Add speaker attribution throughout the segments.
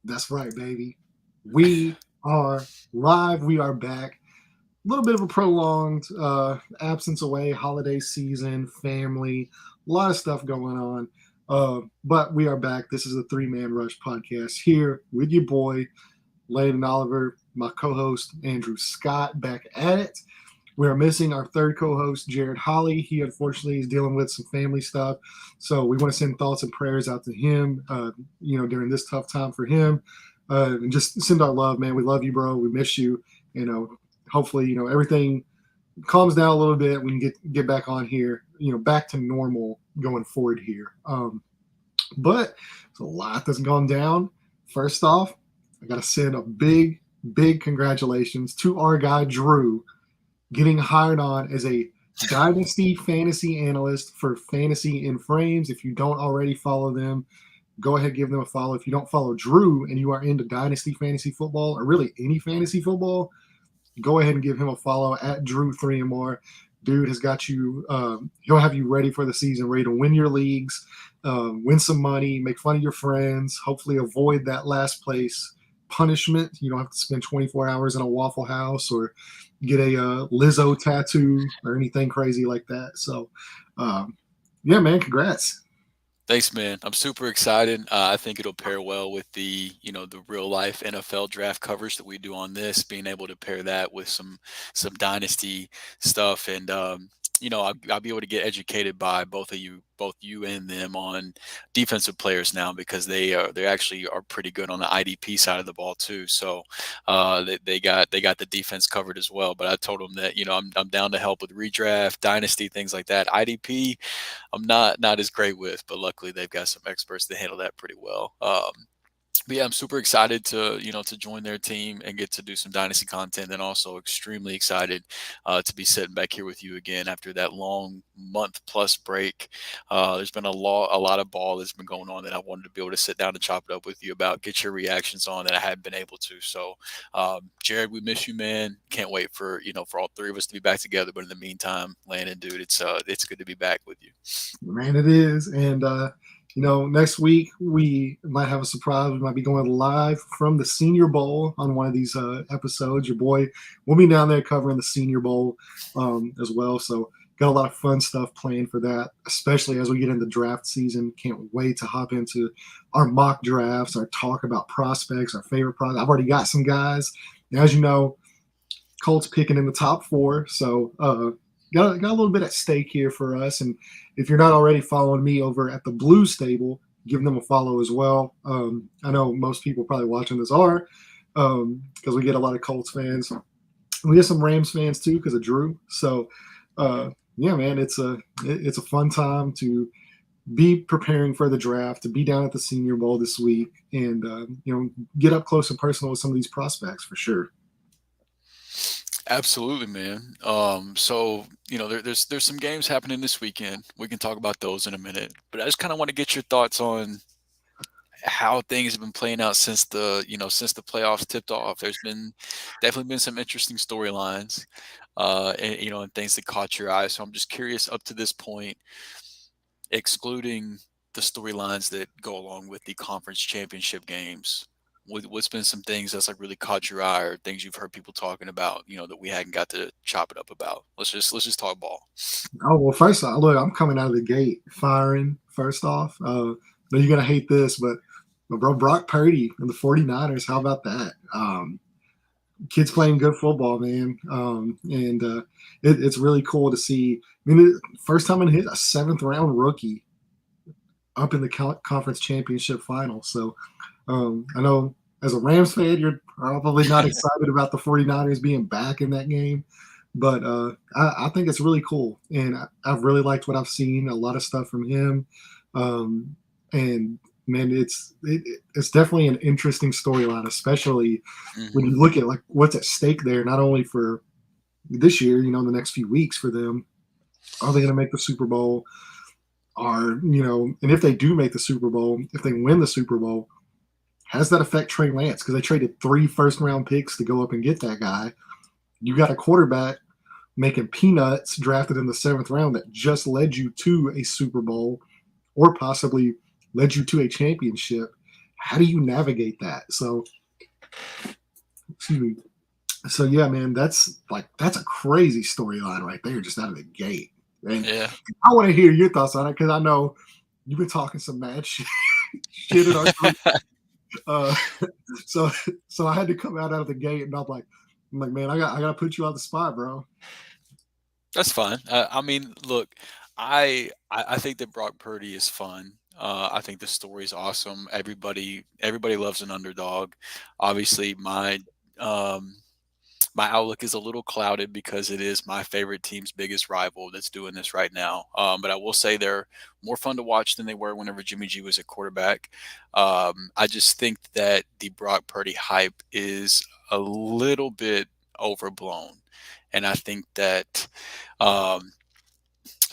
Speaker 1: That's right, baby. We are live. We are back. A little bit of a prolonged absence away, holiday season, family, a lot of stuff going on. But we are back. This is the Three Man Rush podcast here with your boy, Landon Oliver, my co host, Andrew Scott, back at it. We are missing our third co-host, Jared Holly. He unfortunately is dealing with some family stuff, so we want to send thoughts and prayers out to him. During this tough time for him, and just send our love, man. We love you, bro. We miss you. Hopefully, everything calms down a little bit. We can get back on here. Back to normal going forward here. But a lot that's gone down. First off, I got to send a big, big congratulations to our guy Drew getting hired on as a dynasty fantasy analyst for Fantasy in Frames. If you don't already follow them, go ahead, give them a follow. If you don't follow Drew and you are into dynasty fantasy football or really any fantasy football, go ahead and give him a follow at Drew3MR. Dude has got you. He'll have you ready for the season, ready to win your leagues, win some money, make fun of your friends, hopefully avoid that last place punishment. You don't have to spend 24 hours in a Waffle House or get a Lizzo tattoo or anything crazy like that. So, yeah, man, congrats.
Speaker 2: Thanks, man. I'm super excited. I think it'll pair well with the real life NFL draft coverage that we do on this, being able to pair that with some dynasty stuff. And, I'll be able to get educated by both you and them on defensive players now because they actually are pretty good on the IDP side of the ball too. So they got the defense covered as well. But I told them that I'm down to help with redraft, dynasty, things like that. IDP, I'm not as great with, but luckily they've got some experts that handle that pretty well. But yeah, I'm super excited to join their team and get to do some dynasty content, and also extremely excited to be sitting back here with you again after that long month plus break. There's been a lot of ball that's been going on that I wanted to be able to sit down and chop it up with you about, get your reactions on that I hadn't been able to. So, Jared, we miss you, man. Can't wait for all three of us to be back together. But in the meantime, Landon, dude, it's good to be back with you.
Speaker 1: Man, it is. And, next week we might have a surprise. We might be going live from the Senior Bowl on one of these episodes. Your boy will be down there covering the Senior Bowl as well. So, got a lot of fun stuff planned for that, especially as we get into draft season. Can't wait to hop into our mock drafts, our talk about prospects, our favorite prospects. I've already got some guys. Now, as you know, Colts picking in the top four. So, got a little bit at stake here for us. And if you're not already following me over at the Blue Stable, give them a follow as well. I know most people probably watching this are because we get a lot of Colts fans. We get some Rams fans too because of Drew. So, yeah, man, it's a fun time to be preparing for the draft, to be down at the Senior Bowl this week, and get up close and personal with some of these prospects for sure.
Speaker 2: Absolutely, man. So there's some games happening this weekend. We can talk about those in a minute, but I just kind of want to get your thoughts on how things have been playing out since the playoffs tipped off. There's definitely been some interesting storylines, and things that caught your eye. So I'm just curious, up to this point, excluding the storylines that go along with the conference championship games, what's been some things that's like really caught your eye, or things you've heard people talking about, that we hadn't got to chop it up about? Let's just talk ball.
Speaker 1: Oh, well, first off, look, I'm coming out of the gate firing first off. But you're going to hate this, but bro, Brock Purdy and the 49ers, how about that? Kids playing good football, man. It's really cool to see. I mean, first time in his a seventh round rookie up in the conference championship final. So I know as a Rams fan, you're probably not excited about the 49ers being back in that game. But I think it's really cool. And I've really liked what I've seen, a lot of stuff from him. And man, it's definitely an interesting storyline, especially when you look at like what's at stake there, not only for this year, the next few weeks for them. Are they going to make the Super Bowl? And if they do make the Super Bowl, if they win the Super Bowl, how does that affect Trey Lance? Because they traded 3 first-round picks to go up and get that guy. You got a quarterback making peanuts drafted in the 7th round that just led you to a Super Bowl or possibly led you to a championship. how do you navigate that? So, excuse me. So yeah, man, that's a crazy storyline right there, just out of the gate. And
Speaker 2: Yeah.
Speaker 1: I want to hear your thoughts on it because I know you've been talking some mad shit, shit in our group. Uh, so so I had to come out of the gate, and I'm like, man, I got to put you on the spot, bro.
Speaker 2: That's fine. I mean, look, I think that Brock Purdy is fun. I think the story is awesome. Everybody loves an underdog. Obviously, um, my outlook is a little clouded because it is my favorite team's biggest rival that's doing this right now. But I will say they're more fun to watch than they were whenever Jimmy G was at quarterback. I just think that the Brock Purdy hype is a little bit overblown, and um, I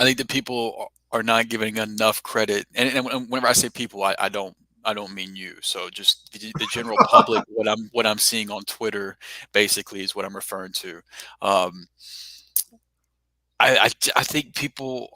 Speaker 2: think that people are not giving enough credit. And whenever I say people, I don't mean you. So just the general public, what I'm seeing on Twitter, basically, is what I'm referring to. Um, I think people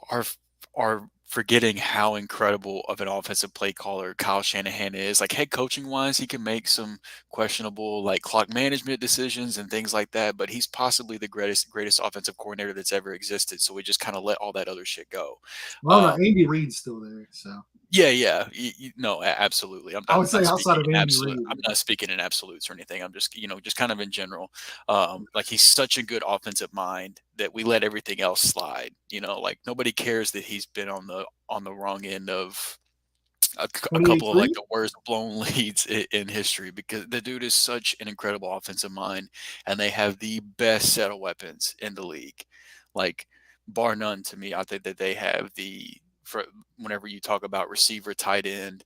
Speaker 2: are forgetting how incredible of an offensive play caller Kyle Shanahan is. Like head coaching wise, he can make some questionable like clock management decisions and things like that, but he's possibly the greatest offensive coordinator that's ever existed. So we just kind of let all that other shit go.
Speaker 1: Well, no,
Speaker 2: Um,
Speaker 1: Andy Reid's still there, so
Speaker 2: yeah, yeah. No, absolutely.
Speaker 1: I would say outside of Andy Reid,
Speaker 2: I'm not speaking in absolutes or anything. I'm just, just kind of in general. Like he's such a good offensive mind that we let everything else slide. Like nobody cares that he's been on the wrong end of a couple of like
Speaker 1: 28-3.
Speaker 2: the worst blown leads in history because the dude is such an incredible offensive mind, and they have the best set of weapons in the league. Like bar none to me, I think that they have for whenever you talk about receiver, tight end,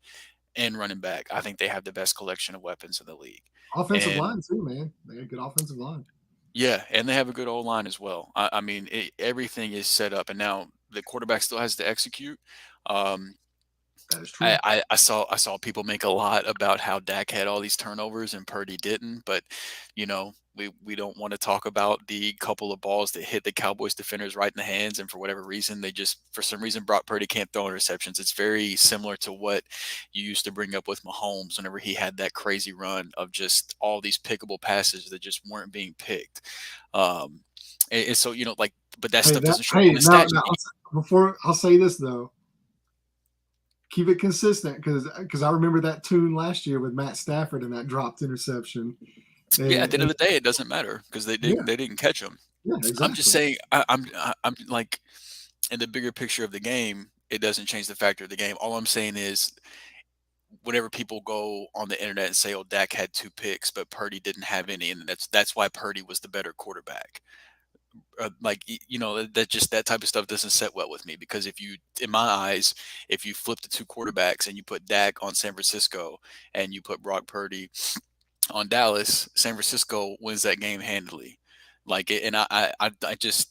Speaker 2: and running back, I think they have the best collection of weapons in the league.
Speaker 1: Offensive
Speaker 2: And
Speaker 1: line too, man. They got a good offensive line.
Speaker 2: yeah, and they have a good O line as well. I mean, everything is set up, and now the quarterback still has to execute. Um,
Speaker 1: That is true.
Speaker 2: I saw people make a lot about how Dak had all these turnovers and Purdy didn't, but we don't want to talk about the couple of balls that hit the Cowboys defenders right in the hands, and for whatever reason, for some reason Brock Purdy can't throw interceptions. It's very similar to what you used to bring up with Mahomes whenever he had that crazy run of just all these pickable passes that just weren't being picked. Um, and so like, but that stuff doesn't show up on the
Speaker 1: Now
Speaker 2: stat
Speaker 1: now
Speaker 2: sheet.
Speaker 1: before I'll say this though, keep it consistent because I remember that tune last year with Matt Stafford and that dropped interception.
Speaker 2: Yeah, at the end of
Speaker 1: And
Speaker 2: the day, it doesn't matter because
Speaker 1: yeah,
Speaker 2: they didn't catch him.
Speaker 1: yeah,
Speaker 2: I'm just
Speaker 1: exactly.
Speaker 2: saying, I'm like in the bigger picture of the game, it doesn't change the factor of the game. All I'm saying is, whenever people go on the internet and say, "Oh, Dak had 2 picks, but Purdy didn't have any," and that's why Purdy was the better quarterback. Like that type of stuff doesn't set well with me because in my eyes, if you flip the two quarterbacks and you put Dak on San Francisco and you put Brock Purdy on Dallas, San Francisco wins that game handily. Like, and I just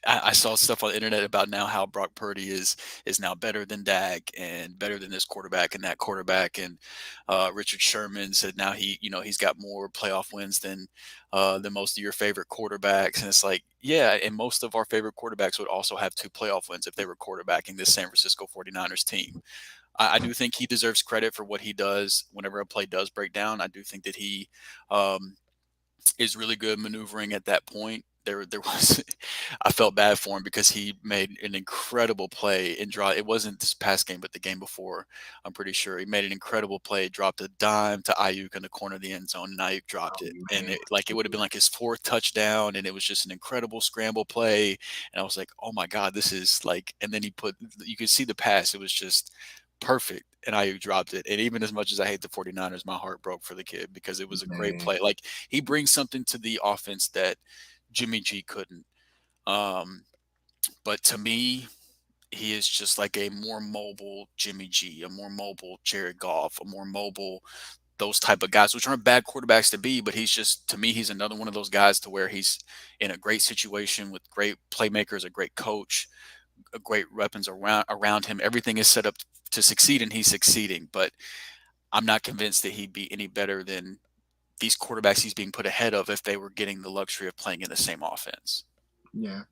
Speaker 2: I saw stuff on the internet about now how Brock Purdy is now better than Dak and better than this quarterback and that quarterback, and Richard Sherman said now he's got more playoff wins than most of your favorite quarterbacks, and it's like, yeah, and most of our favorite quarterbacks would also have 2 playoff wins if they were quarterbacking this San Francisco 49ers team. I do think he deserves credit for what he does whenever a play does break down. I do think that he um, is really good maneuvering at that point. There was I felt bad for him because he made an incredible play and draw. It wasn't this past game, but the game before. I'm pretty sure he made an incredible play, dropped a dime to Ayuk in the corner of the end zone, and Ayuk dropped
Speaker 1: Oh
Speaker 2: it. And
Speaker 1: man,
Speaker 2: it would have been like his 4th touchdown, and it was just an incredible scramble play. And I was like, oh my god, this is like. And then you could see the pass. It was just perfect, and Ayuk dropped it. And even as much as I hate the 49ers, my heart broke for the kid because it was a great
Speaker 1: man,
Speaker 2: play. Like he brings something to the offense that Jimmy G couldn't. Um, but to me, he is just like a more mobile Jimmy G, a more mobile Jared Goff, a more mobile those type of guys, which aren't bad quarterbacks to be, but he's just to me, he's another one of those guys to where he's in a great situation with great playmakers, a great coach, a great weapons around him. Everything is set up to succeed, and he's succeeding. But I'm not convinced that he'd be any better than these quarterbacks he's being put ahead of if they were getting the luxury of playing in the same offense.
Speaker 1: yeah.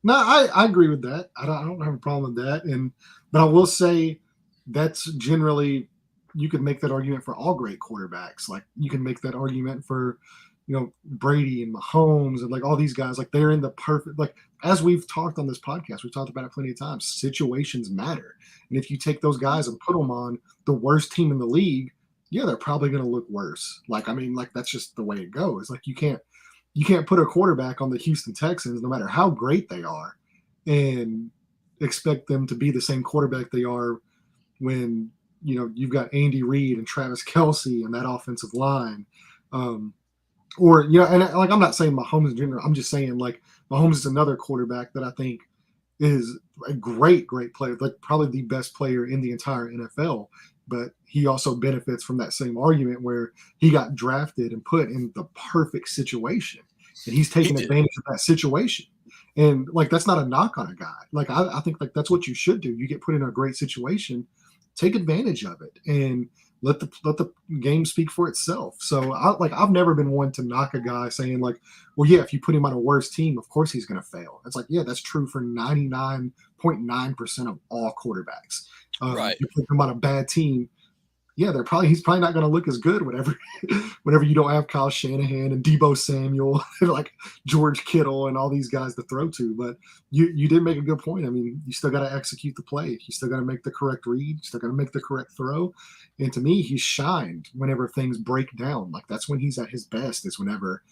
Speaker 1: No, I agree with that. I don't have a problem with that. But I will say that's generally you could make that argument for all great quarterbacks. Like you can make that argument for, Brady and Mahomes and like all these guys. Like they're in the perfect, like as we've talked on this podcast, we've talked about it plenty of times. Situations matter, and if you take those guys and put them on the worst team in the league, yeah, they're probably going to look worse. Like I mean, like that's just the way it goes. Like you can't put a quarterback on the Houston Texans, no matter how great they are, and expect them to be the same quarterback they are when you've got Andy Reid and Travis Kelsey and that offensive line. Or and like I'm not saying Mahomes in general. I'm just saying like Mahomes is another quarterback that I think is a great player, like probably the best player in the entire NFL. But he also benefits from that same argument where he got drafted and put in the perfect situation, and he's
Speaker 2: He
Speaker 1: taking
Speaker 2: did.
Speaker 1: advantage of that situation. And like that's not a knock on a guy. Like I think like that's what you should do. You get put in a great situation, take advantage of it, and let the game speak for itself. So I've never been one to knock a guy saying like, well, yeah, if you put him on a worse team, of course he's going to fail. It's like, yeah, that's true for 99.9% of all quarterbacks.
Speaker 2: Right.
Speaker 1: You put him on a bad team, yeah, he's probably not going to look as good whenever you don't have Kyle Shanahan and Debo Samuel and like George Kittle and all these guys to throw to. But you did make a good point. I mean, you still got to execute the play. You still got to make the correct read. You still got to make the correct throw. And to me, he's shined whenever things break down. Like that's when he's at his best. Is whenever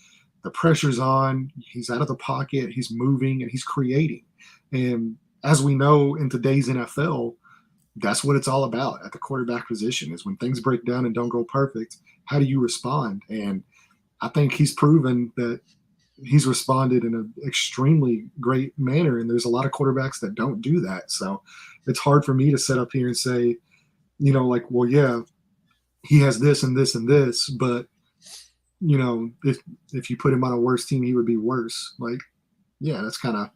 Speaker 1: the pressure's on, he's out of the pocket, he's moving, and he's creating. And as we know in today's NFL, that's what it's all about at the quarterback position is when things break down and don't go perfect, how do you respond? And I think he's proven that he's responded in an extremely great manner. And there's a lot of quarterbacks that don't do that. So it's hard for me to sit up here and say, like, well, yeah, he has this and this and this, but if you put him on a worse team, he would be worse. Like, yeah, that's kind of,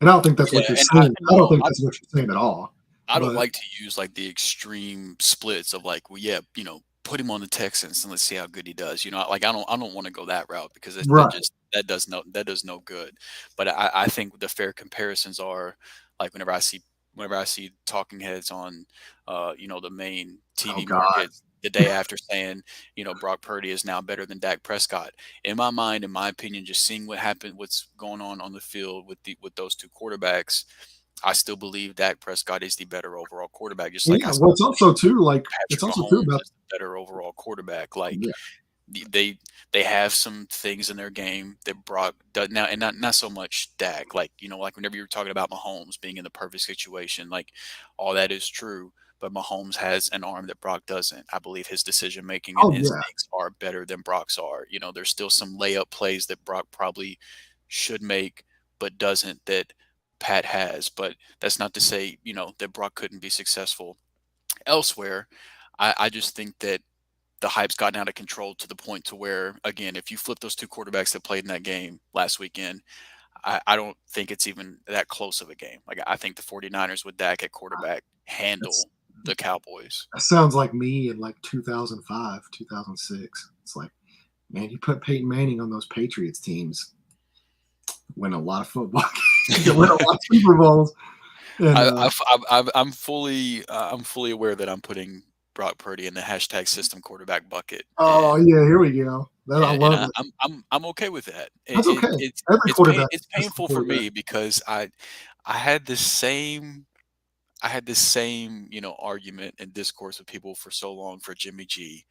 Speaker 1: and I don't think that's
Speaker 2: Yeah,
Speaker 1: what you're
Speaker 2: and
Speaker 1: saying. I don't think that's what you're saying at all.
Speaker 2: I don't
Speaker 1: But
Speaker 2: like to use like the extreme splits of like, well, yeah, put him on the Texans and let's see how good he does. Like I don't want to go that route because that
Speaker 1: right.
Speaker 2: just that does no good. But I think the fair comparisons are like whenever I see talking heads on the main
Speaker 1: Oh
Speaker 2: TV
Speaker 1: God.
Speaker 2: markets the day after saying, Brock Purdy is now better than Dak Prescott. In my mind, in my opinion, just seeing what's going on the field with those two quarterbacks, I still believe Dak Prescott is the better overall quarterback, just like I
Speaker 1: Yeah.
Speaker 2: still
Speaker 1: Well, it's
Speaker 2: believe
Speaker 1: also too like it's
Speaker 2: Patrick
Speaker 1: also too
Speaker 2: Mahomes
Speaker 1: about
Speaker 2: is the better overall quarterback. Like
Speaker 1: yeah.
Speaker 2: they they have some things in their game that Brock does now, and not so much Dak. Like like whenever you're talking about Mahomes being in the perfect situation, like all that is true. But Mahomes has an arm that Brock doesn't. I believe his decision making and
Speaker 1: Oh yeah.
Speaker 2: instincts are better than Brock's are. There's still some layup plays that Brock probably should make, but doesn't that Pat has. But that's not to say, that Brock couldn't be successful elsewhere. I just think that the hype's gotten out of control to the point to where, again, if you flip those two quarterbacks that played in that game last weekend, I don't think it's even that close of a game. Like I think the 49ers with Dak at quarterback
Speaker 1: That's
Speaker 2: handle the Cowboys.
Speaker 1: that sounds like me in like 2005, 2006. It's like, man, you put Peyton Manning on those Patriots teams, win a lot of football, you win a lot of Super Bowls. And
Speaker 2: I'm fully aware that I'm putting Brock Purdy in the hashtag system quarterback bucket,
Speaker 1: oh
Speaker 2: and
Speaker 1: yeah, here we go. That I
Speaker 2: and
Speaker 1: love
Speaker 2: I,
Speaker 1: it.
Speaker 2: I'm okay with that.
Speaker 1: That's
Speaker 2: It,
Speaker 1: okay.
Speaker 2: it it's
Speaker 1: Every
Speaker 2: it's pain,
Speaker 1: quarterback
Speaker 2: it's
Speaker 1: is the
Speaker 2: painful for
Speaker 1: quarterback.
Speaker 2: me because I had this same argument and discourse with people for so long for Jimmy G,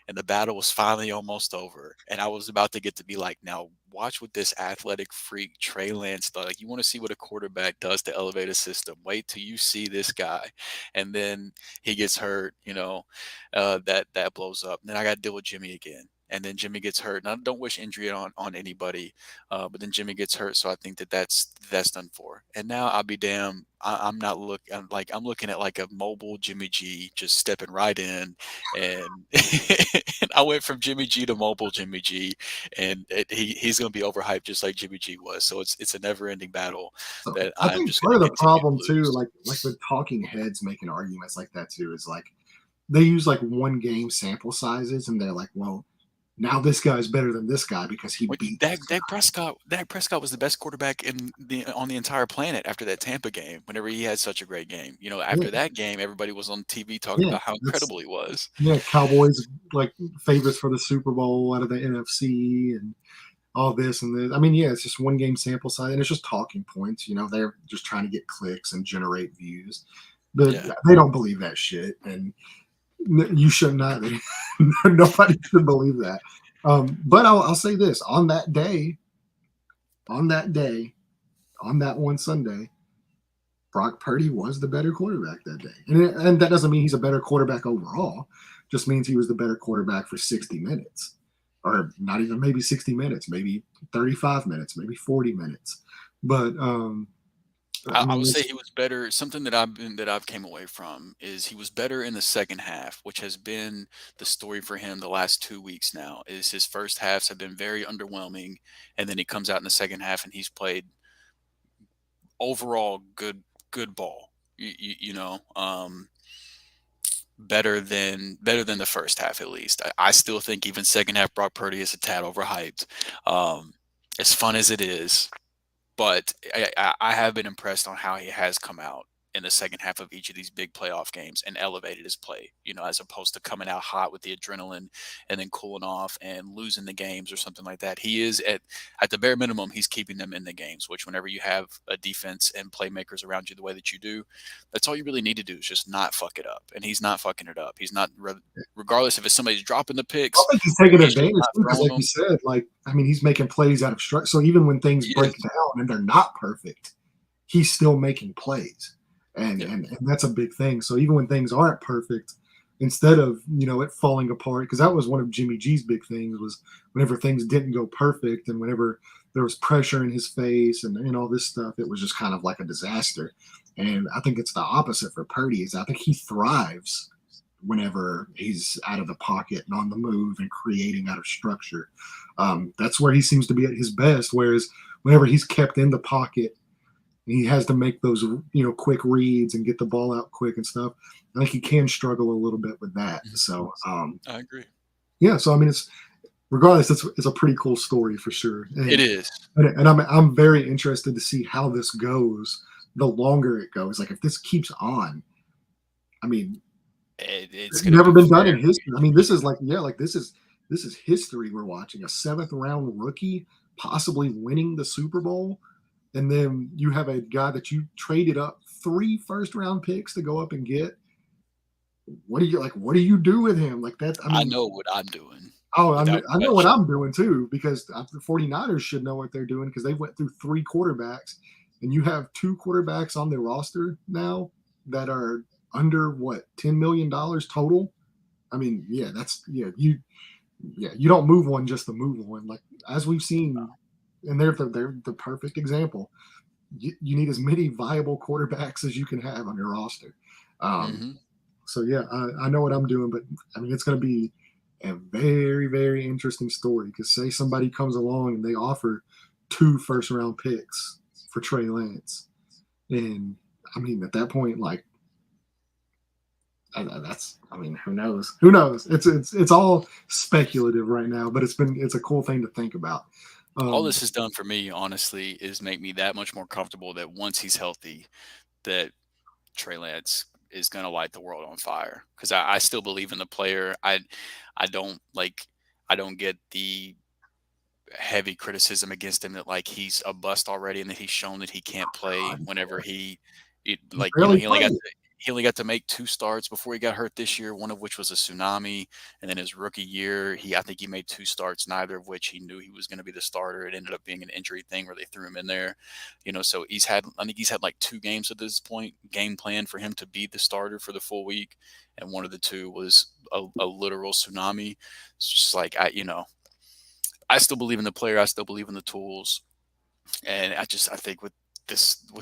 Speaker 2: and the battle was finally almost over. And I was about to get to be like, now watch what this athletic freak Trey Lance does. Like, you want to see what a quarterback does to elevate a system. Wait till you see this guy, and then he gets hurt. That blows up. And then I got to deal with Jimmy again. And then Jimmy gets hurt. And I don't wish injury on anybody, but then Jimmy gets hurt, so I think that's done for. And now I'll be damned. I'm not looking. I'm looking at like a mobile Jimmy G just stepping right in, and, and I went from Jimmy G to mobile Jimmy G, and he's going to be overhyped just like Jimmy G was. So it's a never ending battle
Speaker 1: So
Speaker 2: that
Speaker 1: I
Speaker 2: I'm
Speaker 1: think
Speaker 2: just
Speaker 1: part
Speaker 2: going
Speaker 1: of
Speaker 2: to
Speaker 1: the
Speaker 2: continue
Speaker 1: problem
Speaker 2: to
Speaker 1: too,
Speaker 2: lose.
Speaker 1: like with talking heads making arguments like that too, is like they use like one game sample sizes and they're like, well, now this guy's better than this guy because he
Speaker 2: Well,
Speaker 1: beat this guy.
Speaker 2: Dak Prescott was the best quarterback on the entire planet after that Tampa game. Whenever he had such a great game,
Speaker 1: Yeah,
Speaker 2: after that game, everybody was on TV talking
Speaker 1: yeah,
Speaker 2: about how
Speaker 1: that's
Speaker 2: incredible he was.
Speaker 1: yeah. Cowboys like favorites for the Super Bowl out of the NFC and all this and this. I mean, yeah, it's just one game sample size and it's just talking points. They're just trying to get clicks and generate views, but
Speaker 2: Yeah,
Speaker 1: they don't believe that shit, and you should not. Nobody should believe that. But I'll say this: on that day, on that one Sunday, Brock Purdy was the better quarterback that day, and that doesn't mean he's a better quarterback overall. Just means he was the better quarterback for 60 minutes, or not even maybe 60 minutes, maybe 35 minutes, maybe 40 minutes. But I
Speaker 2: I
Speaker 1: mean,
Speaker 2: would say
Speaker 1: it's
Speaker 2: he was better. Something that I've came away from is he was better in the second half, which has been the story for him the last 2 weeks now. Is his first halves have been very underwhelming, and then he comes out in the second half and he's played overall good ball. Better than the first half at least. I still think even second half Brock Purdy is a tad overhyped. Um, as fun as it is, but I have been impressed on how he has come out in the second half of each of these big playoff games and elevated his play, as opposed to coming out hot with the adrenaline and then cooling off and losing the games or something like that. He is at the bare minimum, he's keeping them in the games, which whenever you have a defense and playmakers around you the way that you do, that's all you really need to do is just not fuck it up. And he's not fucking it up. He's not, regardless if it's somebody's dropping the
Speaker 1: I
Speaker 2: picks
Speaker 1: think he's
Speaker 2: or
Speaker 1: taking
Speaker 2: he's just
Speaker 1: advantage
Speaker 2: not
Speaker 1: too, because
Speaker 2: throwing
Speaker 1: like you
Speaker 2: them.
Speaker 1: said, like I mean, he's making plays out of structure. So even when things
Speaker 2: He
Speaker 1: break
Speaker 2: is.
Speaker 1: down and they're not perfect, he's still making plays, and
Speaker 2: Yeah.
Speaker 1: and that's a big thing. So even when things aren't perfect, instead of it falling apart, because that was one of Jimmy G's big things was whenever things didn't go perfect and whenever there was pressure in his face and all this stuff, it was just kind of like a disaster. And I think it's the opposite for Purdy. Is I think he thrives whenever he's out of the pocket and on the move and creating out of structure. That's where he seems to be at his best. Whereas whenever he's kept in the pocket, he has to make those quick reads and get the ball out quick and stuff. I think he can struggle a little bit with that.
Speaker 2: Mhm.
Speaker 1: So
Speaker 2: I agree.
Speaker 1: yeah, so I mean, it's regardless, it's a pretty cool story for sure,
Speaker 2: It is.
Speaker 1: and I'm very interested to see how this goes. The longer it goes, like if this keeps on, I mean,
Speaker 2: It's
Speaker 1: it's
Speaker 2: going to
Speaker 1: never
Speaker 2: be
Speaker 1: been done
Speaker 2: very
Speaker 1: in history. I mean, this is
Speaker 2: interesting.
Speaker 1: like yeah, like this is history we're watching. A seventh round rookie possibly winning the Super Bowl, and then you have a guy that you traded up three first round picks to go up and get. What do you like? What do you do with him? Like that? I
Speaker 2: I
Speaker 1: mean,
Speaker 2: know what I'm doing
Speaker 1: oh,
Speaker 2: without
Speaker 1: I know what
Speaker 2: question.
Speaker 1: I'm doing too because the 49ers should know what they're doing because they went through three quarterbacks, and you have two quarterbacks on the roster now that are under what $10 million total. I mean, yeah, that's you don't move one just to move one. Like as we've seen, and they're the perfect example. You need as many viable quarterbacks as you can have on your roster. Um,
Speaker 2: Mhm.
Speaker 1: so yeah, I know what I'm doing, but I mean it's going to be a very very interesting story because say somebody comes along and they offer two first round picks for Trey Lance, and I mean at that point like that's I mean who knows it's all speculative right now, but it's a cool thing to think about.
Speaker 2: All
Speaker 1: Um,
Speaker 2: this has done for me, honestly, is make me that much more comfortable that once he's healthy, that Trey Lance is going to light the world on fire. Because I still believe in the player. I don't like. I don't get the heavy criticism against him that like he's a bust already and that he's shown that he can't play
Speaker 1: God,
Speaker 2: whenever
Speaker 1: he
Speaker 2: like
Speaker 1: barely
Speaker 2: he only got
Speaker 1: played.
Speaker 2: to make two starts before he got hurt this year, one of which was a tsunami, and then his rookie year I think he made two starts, neither of which he knew he was going to be the starter. It ended up being an injury thing where they threw him in there, so I think he's had like two games at this point game plan for him to be the starter for the full week, and one of the two was a literal tsunami. It's just like I still believe in the player. I still believe in the tools, and I think with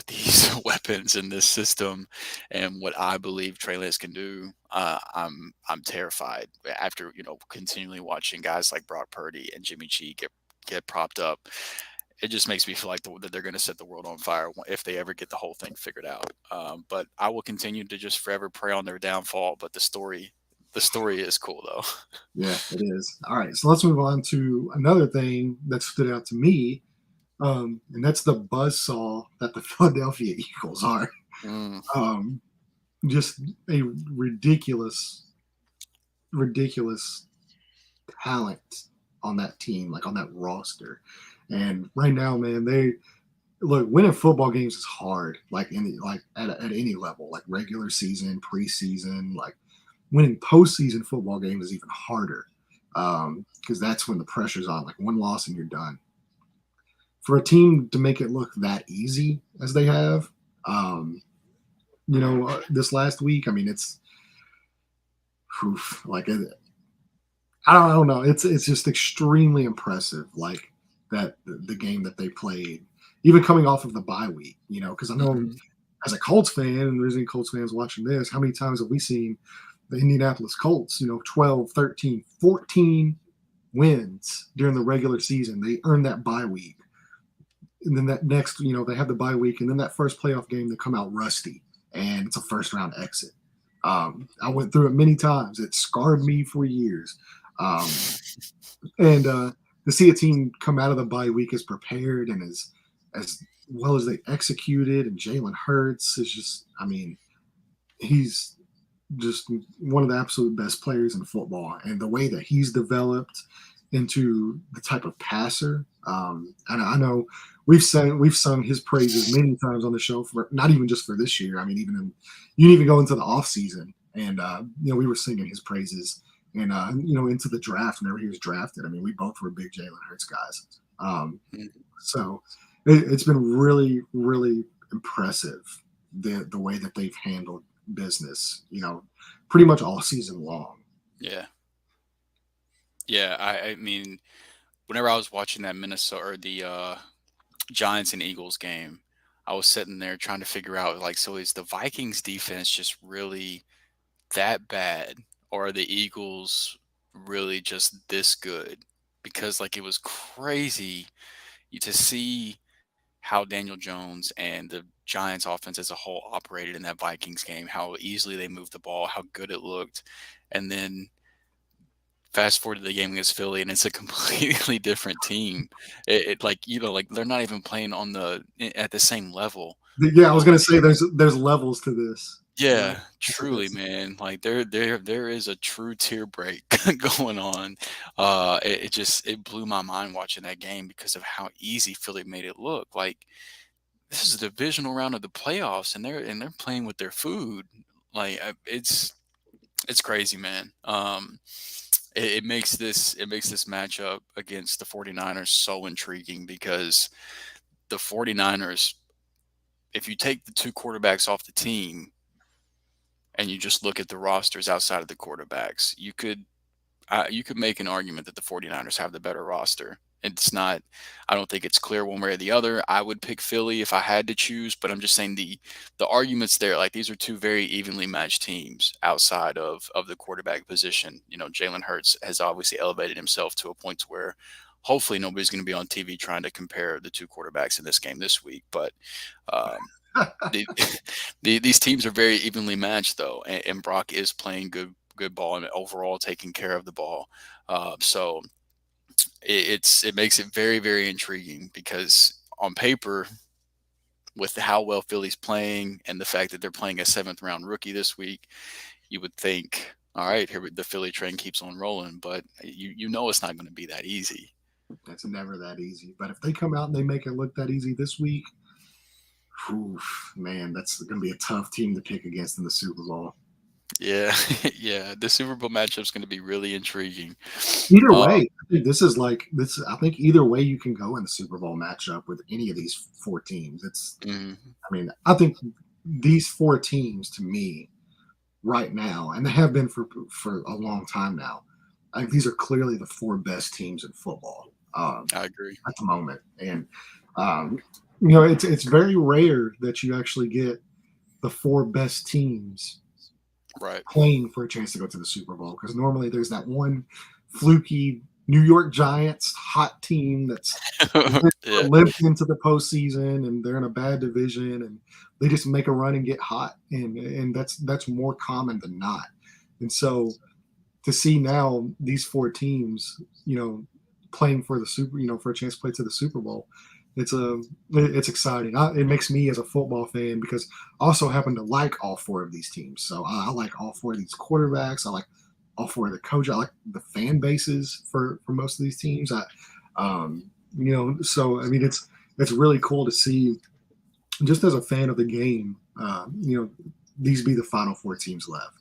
Speaker 2: these weapons in this system, and what I believe Trey Lance can do, I'm terrified after continually watching guys like Brock Purdy and Jimmy G get propped up. It just makes me feel like that they're going to set the world on fire if they ever get the whole thing figured out. But I will continue to just forever pray on their downfall. But the story The story is cool though.
Speaker 1: Yeah, it is. All right, so let's move on to another thing that stood out to me, and that's the buzzsaw that the Philadelphia Eagles are.
Speaker 2: Mm,
Speaker 1: Um, just a ridiculous talent on that team, like on that roster. And right now, man, they look winning football games is hard, like at any level, like regular season, preseason, like winning postseason football games is even harder because that's when the pressure's on. Like one loss and you're done. For a team to make it look that easy as they have, um, this last week, I mean, it's like I don't know. It's just extremely impressive. Like that the game that they played, even coming off of the bye week. Because I know
Speaker 2: mhm.
Speaker 1: as a Colts fan, and there's any Colts fans watching this, how many times have we seen the Indianapolis Colts? 12, 13, 14 wins during the regular season. They earned that bye week, and then that next, they have the bye week, and then that first playoff game they come out rusty, and it's a first round exit. I went through it many times. It scarred me for years. Um, and to see a team come out of the bye week as prepared and as well as they executed, and Jalen Hurts is just, I mean, he's just one of the absolute best players in football, and the way that he's developed into the type of passer. And I know we've sung his praises many times on the show, for not even just for this year. I mean, you can even go into the off season, and we were singing his praises, and into the draft whenever he was drafted. I mean, we both were big Jalen Hurts guys. So it's been really, really impressive the way that they've handled business, pretty much all season long.
Speaker 2: Yeah. Yeah. I mean, whenever I was watching that Minnesota or the Giants and Eagles game, I was sitting there trying to figure out like, so is the Vikings defense just really that bad, or are the Eagles really just this good? Because like it was crazy to see how Daniel Jones and the Giants offense as a whole operated in that Vikings game, how easily they moved the ball, how good it looked. And then fast forward to the game against Philly, and it's a completely different team. It like like they're not even playing on at the same level.
Speaker 1: Yeah, I was gonna say there's levels to this.
Speaker 2: Yeah,
Speaker 1: Levels to
Speaker 2: truly,
Speaker 1: this.
Speaker 2: man. Like there is a true tear break going on. It blew my mind watching that game because of how easy Philly made it look. Like this is the divisional round of the playoffs, and they're playing with their food. Like it's crazy, man. It makes this matchup against the 49ers so intriguing because the 49ers, if you take the two quarterbacks off the team and you just look at the rosters outside of the quarterbacks, you could make an argument that the 49ers have the better roster. It's not, I don't think it's clear one way or the other. I would pick Philly if I had to choose, but I'm just saying the arguments there, like these are two very evenly matched teams outside of the quarterback position. Jalen Hurts has obviously elevated himself to a point to where hopefully nobody's going to be on TV trying to compare the two quarterbacks in this game this week. But the, these teams are very evenly matched though, and Brock is playing good ball and overall taking care of the ball. So it makes it very, very intriguing because on paper, with how well Philly's playing and the fact that they're playing a seventh round rookie this week, you would think, all right, here the Philly train keeps on rolling, but you know it's not going to be that easy.
Speaker 1: It's never that easy. But if they come out and they make it look that easy this week, man, that's going to be a tough team to pick against in the Super Bowl.
Speaker 2: Yeah, yeah, the Super Bowl matchup is going to be really intriguing.
Speaker 1: Either
Speaker 2: Uh,
Speaker 1: way, I think this is like this. I think either way you can go in the Super Bowl matchup with any of these four teams.
Speaker 2: mhm.
Speaker 1: I mean, I think these four teams to me right now, and they have been for a long time now. I think these are clearly the four best teams in football
Speaker 2: I agree.
Speaker 1: at the moment, and um, it's very rare that you actually get the four best teams
Speaker 2: Right.
Speaker 1: playing for a chance to go to the Super Bowl, because normally there's that one fluky New York Giants hot team that's
Speaker 2: Yeah.
Speaker 1: limped into the postseason, and they're in a bad division, and they just make a run and get hot, and that's more common than not. And so to see now these four teams, playing for the for a chance to play to the Super Bowl. It's exciting. It makes me as a football fan, because I also happen to like all four of these teams. So I like all four of these quarterbacks. I like all four of the coaches. I like the fan bases for most of these teams. So I mean, it's really cool to see, just as a fan of the game, these be the final four teams left.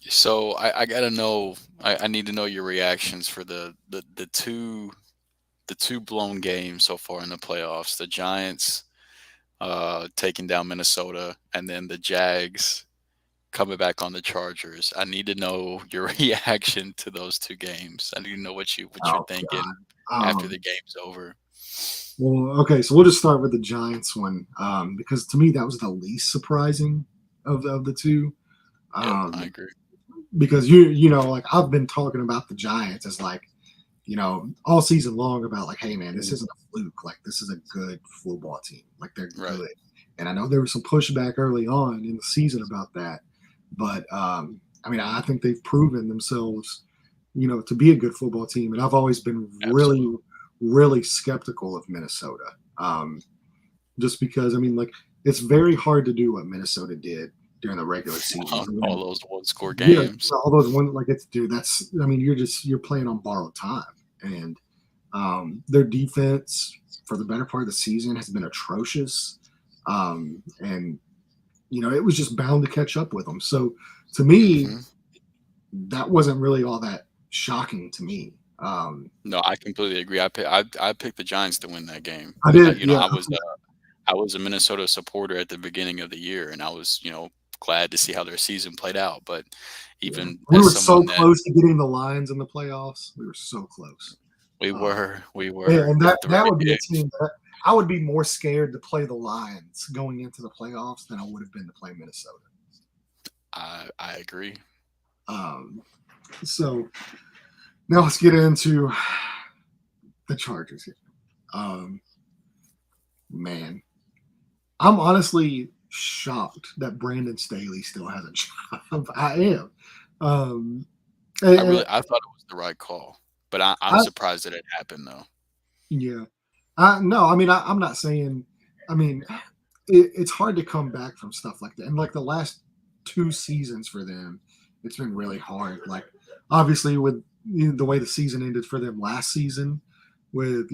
Speaker 2: So I gotta know. I need to know your reactions for the two blown games so far in the playoffs. The Giants taking down Minnesota, and then the Jags coming back on the Chargers. I need to know your reaction to those two games. I need to know what you're
Speaker 1: Oh
Speaker 2: thinking
Speaker 1: God.
Speaker 2: after the game's over.
Speaker 1: Well, okay, so we'll just start with the Giants one, because to me that was the least surprising of the two.
Speaker 2: Yep, I agree.
Speaker 1: Because like I've been talking about the Giants as like, all season long about like, hey man, this isn't a fluke. Like this is a good football team. Like they're
Speaker 2: Right.
Speaker 1: good. And I know there was some pushback early on in the season about that, but I mean, I think they've proven themselves, to be a good football team. And I've always been
Speaker 2: Absolutely.
Speaker 1: really skeptical of Minnesota, just because I mean, like it's very hard to do what Minnesota did during the regular season.
Speaker 2: All those one-score
Speaker 1: Yeah,
Speaker 2: games.
Speaker 1: all those one like it's dude. That's I mean, you're playing on borrowed time, and their defense for the better part of the season has been atrocious, and it was just bound to catch up with them. So to me, that wasn't really all that shocking to me.
Speaker 2: No, I completely agree. I picked the Giants to win that game.
Speaker 1: I
Speaker 2: And
Speaker 1: did, yeah.
Speaker 2: I was a Minnesota supporter at the beginning of the year, and I was glad to see how their season played out. But even
Speaker 1: We were
Speaker 2: as
Speaker 1: so
Speaker 2: someone that
Speaker 1: close to getting the Lions in the playoffs. We were so close.
Speaker 2: we were
Speaker 1: Yeah, and
Speaker 2: at the
Speaker 1: that
Speaker 2: right
Speaker 1: would be a
Speaker 2: edge.
Speaker 1: team that I would be more scared to play the Lions going into the playoffs than I would have been to play Minnesota.
Speaker 2: I agree.
Speaker 1: So now let's get into the Chargers here. Man, I'm honestly shocked that Brandon Staley still has a job. I am.
Speaker 2: I thought it was the right call, but I'm
Speaker 1: I,
Speaker 2: surprised that it happened though.
Speaker 1: yeah. No, I mean, I'm not saying, I mean, it's hard to come back from stuff like that. And like the last 2 seasons for them, it's been really hard. Like, obviously, with the way the season ended for them last season, with,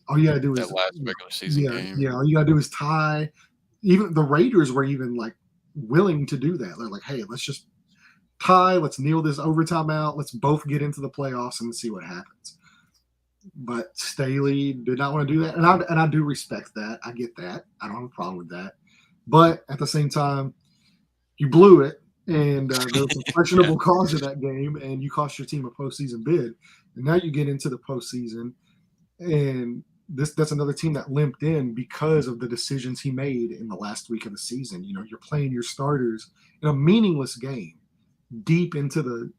Speaker 1: all you got to do is
Speaker 2: That last regular season game.
Speaker 1: yeah, all you got to do is tie. Even the Raiders were even like willing to do that. They're like, hey, let's just tie. Let's kneel this overtime out. Let's both get into the playoffs and see what happens. But Staley did not want to do that, and I do respect that. I get that. I don't have a problem with that. But at the same time, you blew it, and there was a questionable calls in that game, and you cost your team a postseason bid. And now you get into the postseason, and that's another team that limped in because of the decisions he made in the last week of the season. You're playing your starters in a meaningless game deep into the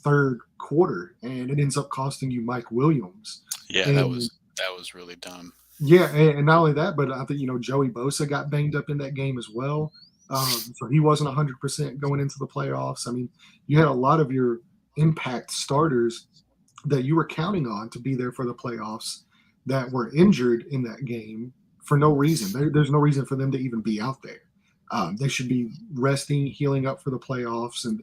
Speaker 1: third quarter, and it ends up costing you Mike Williams.
Speaker 2: Yeah,
Speaker 1: And
Speaker 2: that was really dumb.
Speaker 1: yeah, and not only that, but I think Joey Bosa got banged up in that game as well, so he wasn't 100% going into the playoffs. I mean, you had a lot of your impact starters that you were counting on to be there for the playoffs that were injured in that game for no reason. There's no reason for them to even be out there. They should be resting, healing up for the playoffs, and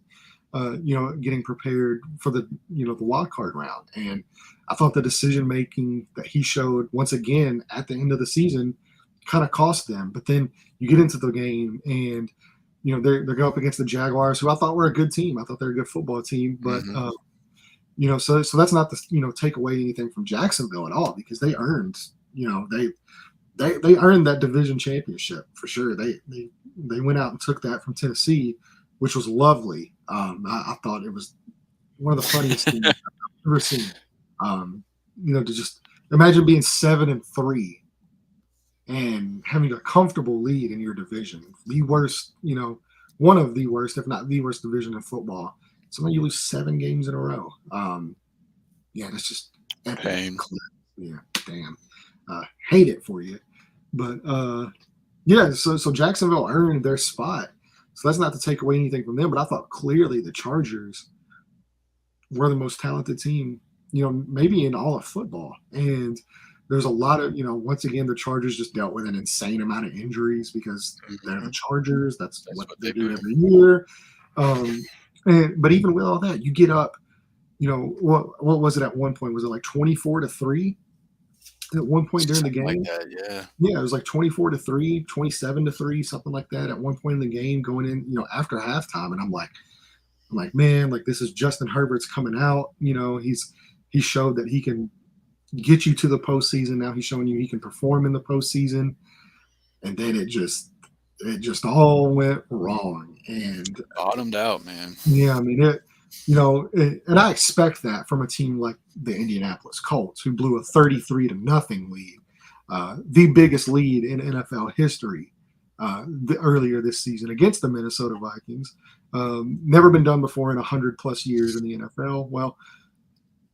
Speaker 1: getting prepared for the the wild card round. And I thought the decision making that he showed once again at the end of the season kind of cost them. But then you get into the game, and they're going up against the Jaguars, who I thought were a good team. I thought they're a good football team, but so that's not to take away anything from Jacksonville at all, because they earned they earned that division championship for sure. They went out and took that from Tennessee, which was lovely. I thought it was one of the funniest things I've ever seen. To just imagine being 7-3 and having a comfortable lead in your division, the worst, one of the worst, if not the worst division in football. So when you lose 7 games in a row, that's just epic.
Speaker 2: Pain.
Speaker 1: Yeah, damn. Hate it for you, but so Jacksonville earned their spot. So that's not to take away anything from them, but I thought clearly the Chargers we're the most talented team, maybe in all of football. And there's a lot of, once again, the Chargers just dealt with an insane amount of injuries because they're the
Speaker 2: Mhm.
Speaker 1: Chargers. That's
Speaker 2: That's
Speaker 1: what
Speaker 2: what
Speaker 1: they
Speaker 2: they
Speaker 1: do
Speaker 2: do.
Speaker 1: every year. But even with all that, you get up, what was it at one point? Was it like 24-3 at one point during the
Speaker 2: Something like
Speaker 1: game?
Speaker 2: that, yeah.
Speaker 1: Yeah, it was like 24-3, 27-3, something like that at one point in the game going in, after halftime. And I'm like, man, like this is Justin Herbert's coming out. He showed that he can get you to the postseason. Now he's showing you he can perform in the postseason. And then it just all went wrong. And
Speaker 2: Bottomed out, man.
Speaker 1: yeah, I mean and I expect that from a team like the Indianapolis Colts, who blew a 33 to nothing lead, the biggest lead in NFL history earlier this season against the Minnesota Vikings. Never been done before in 100+ years in the NFL. Well,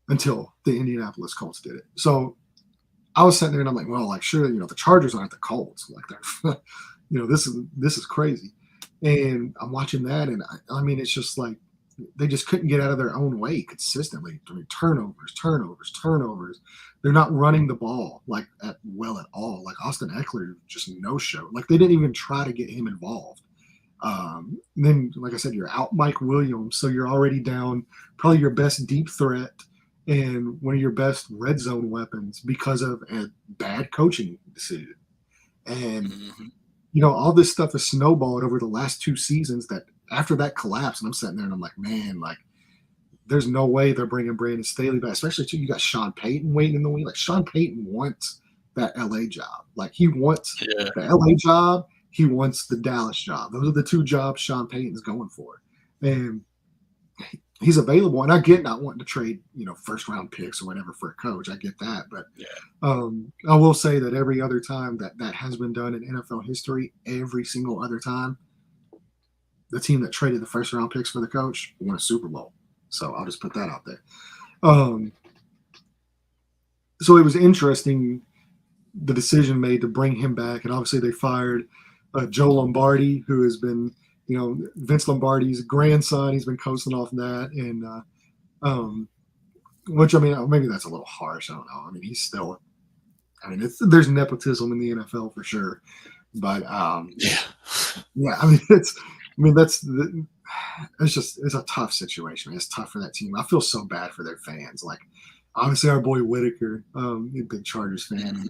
Speaker 1: until the Indianapolis Colts did it. So I was sitting there and I'm like, well, like sure, the Chargers aren't the Colts. Like they're, this is crazy. And I'm watching that, and I mean, it's just like they just couldn't get out of their own way consistently. I mean, turnovers, turnovers, turnovers. They're not running the ball like at all. Like Austin Eckler just no show. Like they didn't even try to get him involved. Then, like I said, you're out Mike Williams, so you're already down probably your best deep threat and one of your best red zone weapons because of a bad coaching decision. And
Speaker 2: Mhm.
Speaker 1: all this stuff has snowballed over the last 2 seasons. That after that collapse, and I'm sitting there and I'm like, man, like there's no way they're bringing Brandon Staley back, especially too. You got Sean Payton waiting in the wing. Like Sean Payton wants that LA job. Like he wants
Speaker 2: Yeah.
Speaker 1: the LA job. He wants the Dallas job. Those are the two jobs Sean Payton's going for. And he's available. And I get not wanting to trade, first round picks or whatever for a coach. I get that. But
Speaker 2: Yeah.
Speaker 1: I will say that every other time that has been done in NFL history, every single other time, the team that traded the first round picks for the coach won a Super Bowl. So I'll just put that out there. Um, so it was interesting the decision made to bring him back, and obviously they fired Joe Lombardi, who has been, Vince Lombardi's grandson. He's been coasting off that, and which I mean, maybe that's a little harsh. I don't know. I mean, he's still. I mean, there's nepotism in the NFL for sure, but
Speaker 2: Yeah.
Speaker 1: yeah, I mean, it's. I mean, it's a tough situation. It's tough for that team. I feel so bad for their fans. Like, obviously, our boy Whitaker, a big Chargers fan.
Speaker 2: Mhm.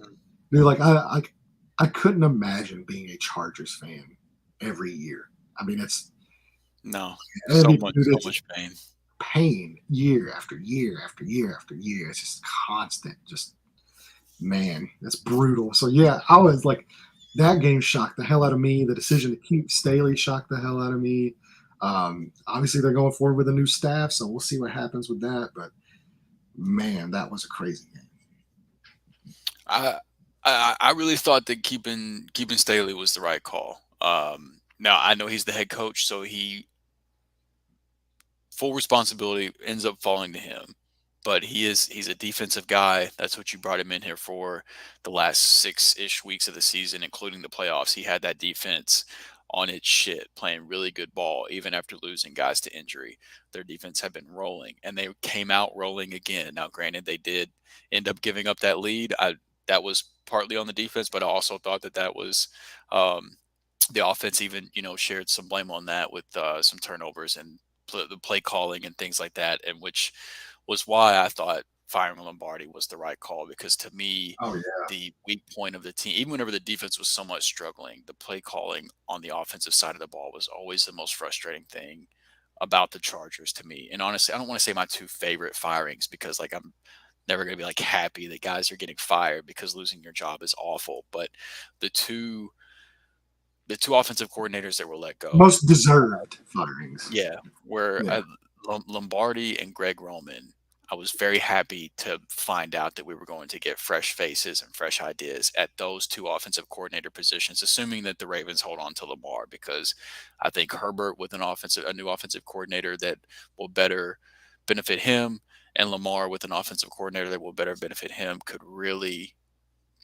Speaker 1: Dude, like I couldn't imagine being a Chargers fan every year. I mean,
Speaker 2: No.
Speaker 1: dude,
Speaker 2: So
Speaker 1: it's
Speaker 2: much pain.
Speaker 1: pain year after year after year after year. It's just constant. Just man, that's brutal. So yeah, I was like, that game shocked the hell out of me. The decision to keep Staley shocked the hell out of me. Obviously, they're going forward with a new staff, so we'll see what happens with that. But man, that was a crazy game.
Speaker 2: I I really thought that keeping Staley was the right call. Now I know he's the head coach, so he full responsibility ends up falling to him. But he's a defensive guy. That's what you brought him in here for. The last 6-ish weeks of the season, including the playoffs, he had that defense on its shit, playing really good ball, even after losing guys to injury. Their defense had been rolling, and they came out rolling again. Now, granted, they did end up giving up that lead. That was partly on the defense, but I also thought that was um, the offense even shared some blame on that with some turnovers and the play calling and things like that, and which was why I thought firing Lombardi was the right call, because to me,
Speaker 1: Oh yeah.
Speaker 2: the weak point of the team, even whenever the defense was somewhat struggling, the play calling on the offensive side of the ball was always the most frustrating thing about the Chargers to me. And honestly, I don't want to say my two favorite firings, because like I'm never going to be like happy that guys are getting fired, because losing your job is awful. But the two the two offensive coordinators that were let go,
Speaker 1: Most deserved firings.
Speaker 2: yeah, were
Speaker 1: Yeah.
Speaker 2: Lombardi and Greg Roman. I was very happy to find out that we were going to get fresh faces and fresh ideas at those two offensive coordinator positions, assuming that the Ravens hold on to Lamar, because I think Herbert with a new offensive coordinator that will better benefit him, and Lamar with an offensive coordinator that will better benefit him, could really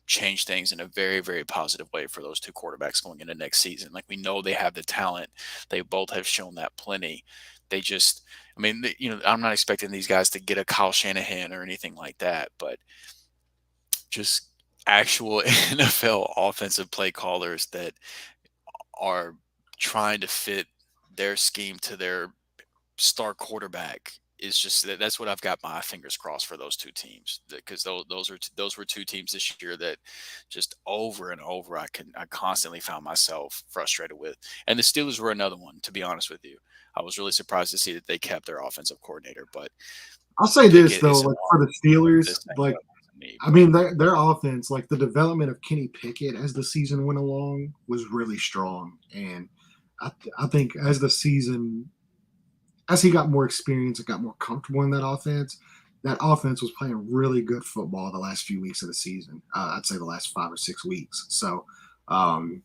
Speaker 2: change things in a very, very positive way for those two quarterbacks going into next season. Like, we know they have the talent. They both have shown that plenty. They just, I mean, I'm not expecting these guys to get a Kyle Shanahan or anything like that, but just actual NFL offensive play callers that are trying to fit their scheme to their star quarterback is just that's what I've got my fingers crossed for those two teams, because those were two teams this year that just over and over I constantly found myself frustrated with. And the Steelers were another one, to be honest with you. I was really surprised to see that they kept their offensive coordinator, but
Speaker 1: I'll say this
Speaker 2: Pickett
Speaker 1: though,
Speaker 2: isn't
Speaker 1: like
Speaker 2: on
Speaker 1: for the Steelers,
Speaker 2: the same
Speaker 1: like
Speaker 2: level to me.
Speaker 1: I mean their offense, like the development of Kenny Pickett as the season went along was really strong, and I think as he got more experience and got more comfortable in that offense was playing really good football the last few weeks of the season. I'd say the last 5 or 6 weeks. So, um,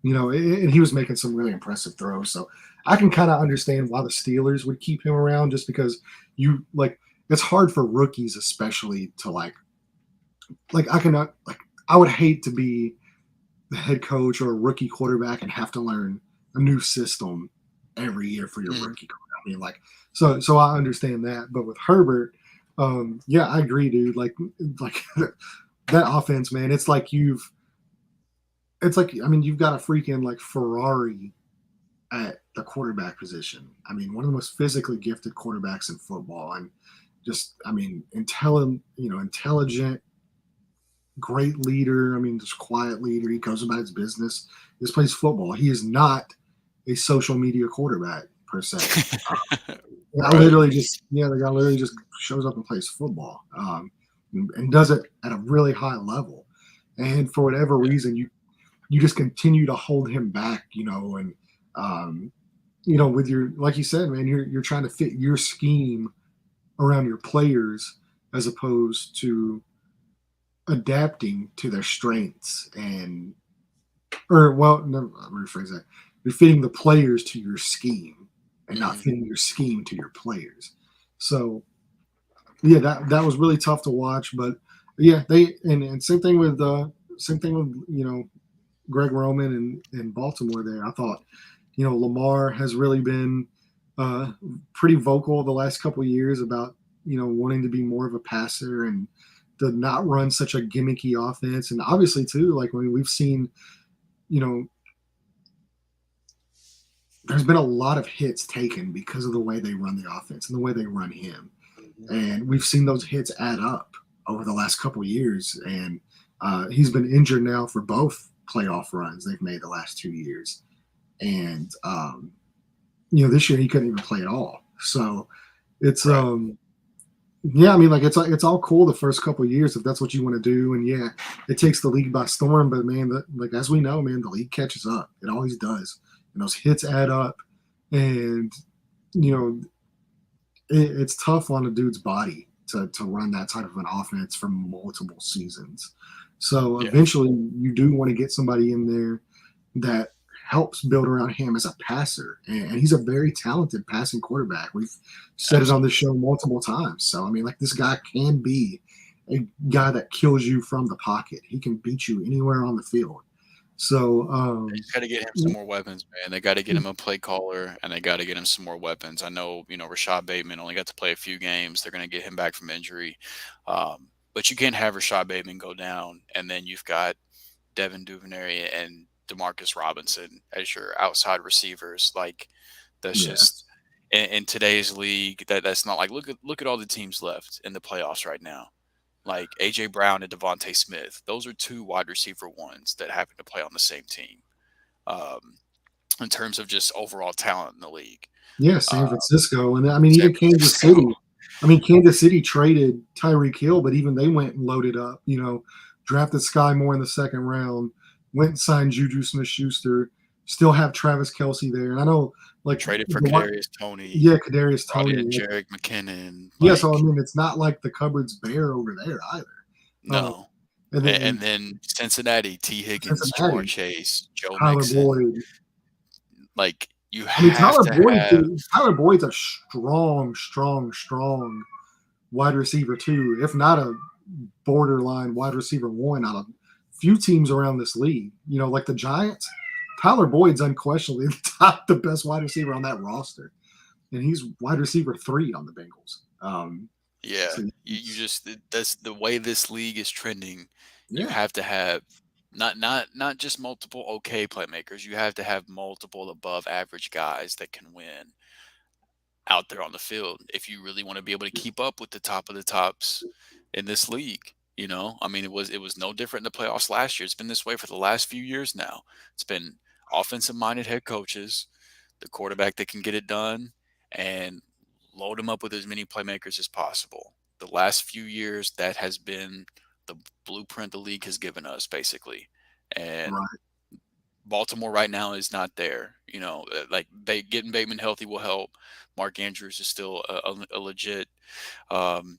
Speaker 1: and he was making some really impressive throws. So I can kind of understand why the Steelers would keep him around, just because it's hard for rookies, especially to I cannot I would hate to be the head coach or a rookie quarterback and have to learn a new system every year for your rookie. I mean, so I understand that, but with Herbert, yeah, I agree, dude. Like that offense, man. I mean, you've got a freaking Ferrari at the quarterback position. I mean, one of the most physically gifted quarterbacks in football, and just, I mean, intelligent, great leader. I mean, just quiet leader. He goes about his business. He just plays football. He is not a social media quarterback per se. The guy literally just shows up and plays football, and does it at a really high level. And for whatever reason, you just continue to hold him back, and with your, like you said, man, you're trying to fit your scheme around your players as opposed to adapting to their strengths no, let me rephrase that. You're fitting the players to your scheme and not fitting your scheme to your players. So yeah, that was really tough to watch. But yeah, and same thing with Greg Roman and Baltimore there. I thought, Lamar has really been pretty vocal the last couple of years about, wanting to be more of a passer and to not run such a gimmicky offense. And obviously too, when we've seen, there's been a lot of hits taken because of the way they run the offense and the way they run him. And we've seen those hits add up over the last couple of years. And he's been injured now for both playoff runs they've made the last 2 years. And, this year he couldn't even play at all. So it's, yeah, I mean, it's all cool the first couple of years if that's what you want to do. And yeah, it takes the league by storm. But man, as we know, man, the league catches up. It always does. And those hits add up. And, it's tough on a dude's body to run that type of an offense for multiple seasons. So eventually you do want to get somebody in there that helps build around him as a passer. And he's a very talented passing quarterback. We've said it on the show multiple times. So, I mean, this guy can be a guy that kills you from the pocket. He can beat you anywhere on the field. So
Speaker 2: they just got to get him some more weapons, man. They got to get him a play caller, and they got to get him some more weapons. I know, Rashad Bateman only got to play a few games. They're going to get him back from injury. But you can't have Rashad Bateman go down, and then you've got Devin Duvernay and Demarcus Robinson as your outside receivers. That's just in today's league. That's not look at all the teams left in the playoffs right now. A.J. Brown and Devontae Smith. Those are two wide receiver ones that happen to play on the same team. In terms of just overall talent in the league.
Speaker 1: Yeah, San Francisco. And I mean, even Kansas City. I mean, Kansas City traded Tyreek Hill, but even they went and loaded up, drafted Sky Moore in the second round, went and signed Juju Smith-Schuster, still have Travis Kelce there. And I know,
Speaker 2: traded for Kadarius Toney.
Speaker 1: Yeah, Kadarius Toney.
Speaker 2: Jerick McKinnon.
Speaker 1: So I mean, it's not like the cupboard's bare over there either.
Speaker 2: No. And then Cincinnati, T. Higgins, Jamar Chase, Joe Mixon.
Speaker 1: Boyd. Tyler Boyd's a strong wide receiver too, if not a borderline wide receiver one out of few teams around this league. Like the Giants, Tyler Boyd's unquestionably the best wide receiver on that roster. and he's wide receiver 3 on the Bengals.
Speaker 2: Yeah,
Speaker 1: So
Speaker 2: you just that's the way this league is trending. You
Speaker 1: yeah,
Speaker 2: have to have not just multiple okay playmakers. You have to have multiple above average guys that can win out there on the field if you really want to be able to keep up with the top of the tops in this league. I mean, it was no different in the playoffs last year. It's been this way for the last few years now. It's been offensive minded head coaches, the quarterback that can get it done, and load them up with as many playmakers as possible. The last few years, that has been the blueprint the league has given us, basically. And
Speaker 1: right,
Speaker 2: Baltimore right now is not there. Like getting Bateman healthy will help. Mark Andrews is still a legit, um,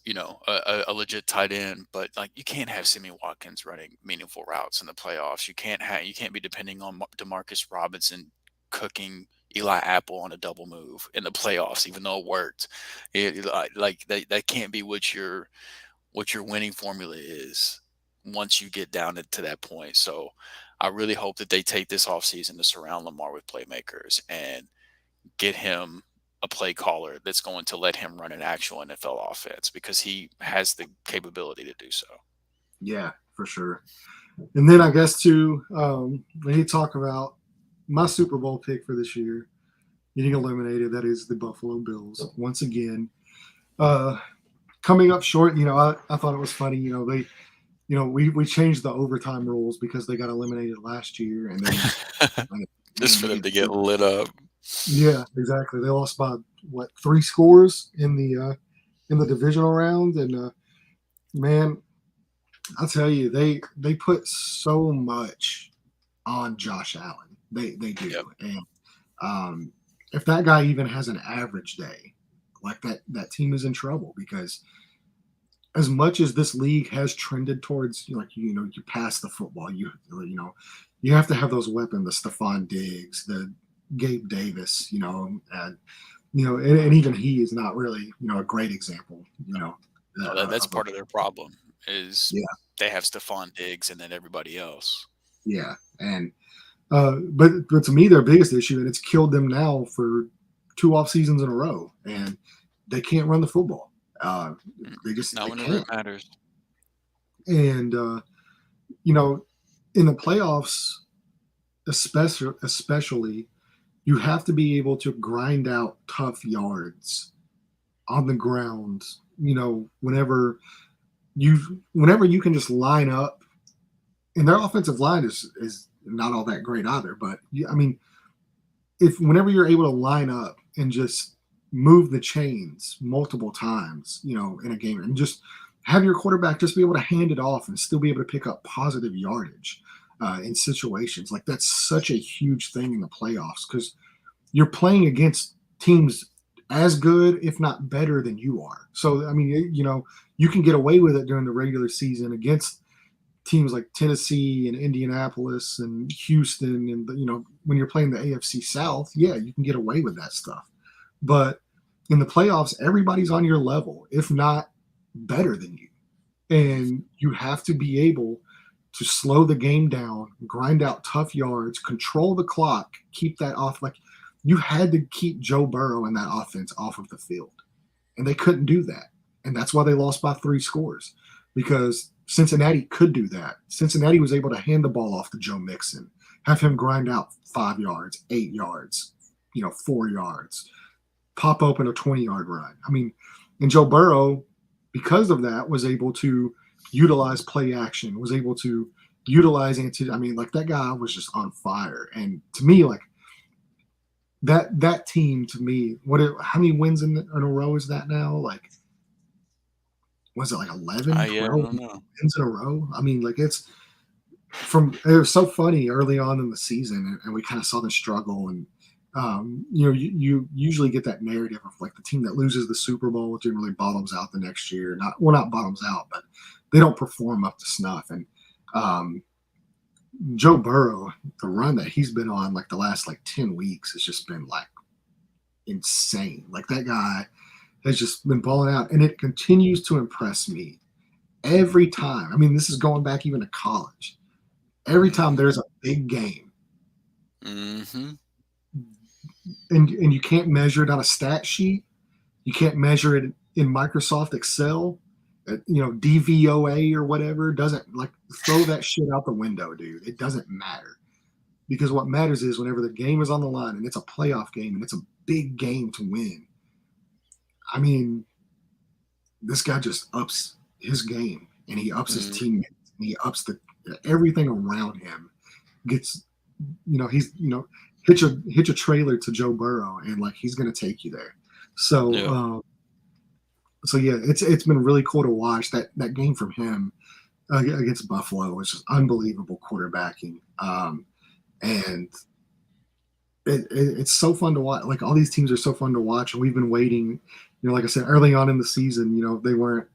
Speaker 2: a legit tight end, but like you can't have Sammy Watkins running meaningful routes in the playoffs. You can't be depending on Demarcus Robinson cooking Eli Apple on a double move in the playoffs, even though it worked. Like that can't be what your winning formula is once you get down to that point. So I really hope that they take this offseason to surround Lamar with playmakers and get him a play caller that's going to let him run an actual NFL offense because he has the capability to do so.
Speaker 1: yeah, for sure. And then I guess too, when you talk about my Super Bowl pick for this year, getting eliminated, that is the Buffalo Bills once again. Uh, Coming up short, I thought it was funny. We changed the overtime rules because they got eliminated last year, and then
Speaker 2: Just for them to get lit up.
Speaker 1: yeah, exactly. They lost by what 3 scores in the divisional round, and man, I'll tell you, they put so much on Josh Allen. They do,
Speaker 2: Yep.
Speaker 1: and if that guy even has an average day, like that team is in trouble because as much as this league has trended towards you pass the football, you have to have those weapons, the Stephon Diggs, the Gabe Davis, and even he is not really a great example,
Speaker 2: No, that's
Speaker 1: of a,
Speaker 2: part of their problem is
Speaker 1: yeah,
Speaker 2: they have Stephon Diggs and then everybody else.
Speaker 1: yeah, and but to me their biggest issue, and it's killed them now for 2 off seasons in a row, and they can't run the football. Uh, they
Speaker 2: Not whenever
Speaker 1: can't,
Speaker 2: it matters.
Speaker 1: and you know, in the playoffs, especially, you have to be able to grind out tough yards on the ground. Whenever you can just line up, and their offensive line is not all that great either. But I mean, if whenever you're able to line up and just move the chains multiple times, in a game, and just have your quarterback just be able to hand it off and still be able to pick up positive yardage in situations like that's such a huge thing in the playoffs because you're playing against teams as good, if not better, than you are. So I mean, you can get away with it during the regular season against teams like Tennessee and Indianapolis and Houston, and when you're playing the AFC South, yeah, you can get away with that stuff. But in the playoffs, everybody's on your level, if not better than you, and you have to be able to slow the game down, grind out tough yards, control the clock, keep that off. Like you had to keep Joe Burrow and that offense off of the field, and they couldn't do that, and that's why they lost by 3 scores because Cincinnati could do that. Cincinnati was able to hand the ball off to Joe Mixon, have him grind out 5 yards, 8 yards, 4 yards, pop open a 20-yard run. I mean, and Joe Burrow, because of that, was able to utilize play action, was able to utilize I mean, like that guy was just on fire. And to me, like that team, to me, how many wins in a row is that now? Like, was it like 11,
Speaker 2: Yeah, I
Speaker 1: 12
Speaker 2: don't know.
Speaker 1: wins in a row? I mean, like it was so funny early on in the season, and we kind of saw the struggle. And you usually get that narrative of like the team that loses the Super Bowl generally bottoms out the next year. Not bottoms out, but they don't perform up to snuff. And Joe Burrow, the run that he's been on like the last like 10 weeks has just been like insane. Like that guy has just been balling out, and it continues to impress me every time. I mean, this is going back even to college. Every time there's a big game,
Speaker 2: Mm-hmm.
Speaker 1: and you can't measure it on a stat sheet. You can't measure it in Microsoft Excel. DVOA or whatever doesn't, like, throw that shit out the window, dude. It doesn't matter, because what matters is whenever the game is on the line and it's a playoff game and it's a big game to win. I mean, this guy just ups his game, and he ups his
Speaker 2: Mm,
Speaker 1: teammates, and he ups everything around him. Gets, he's, hitch a trailer to Joe Burrow, and like he's gonna take you there. So
Speaker 2: yeah.
Speaker 1: yeah, it's been really cool to watch that game from him against Buffalo. Was just unbelievable quarterbacking, and it's so fun to watch. Like, all these teams are so fun to watch, and we've been waiting. Like I said, early on in the season, they weren't.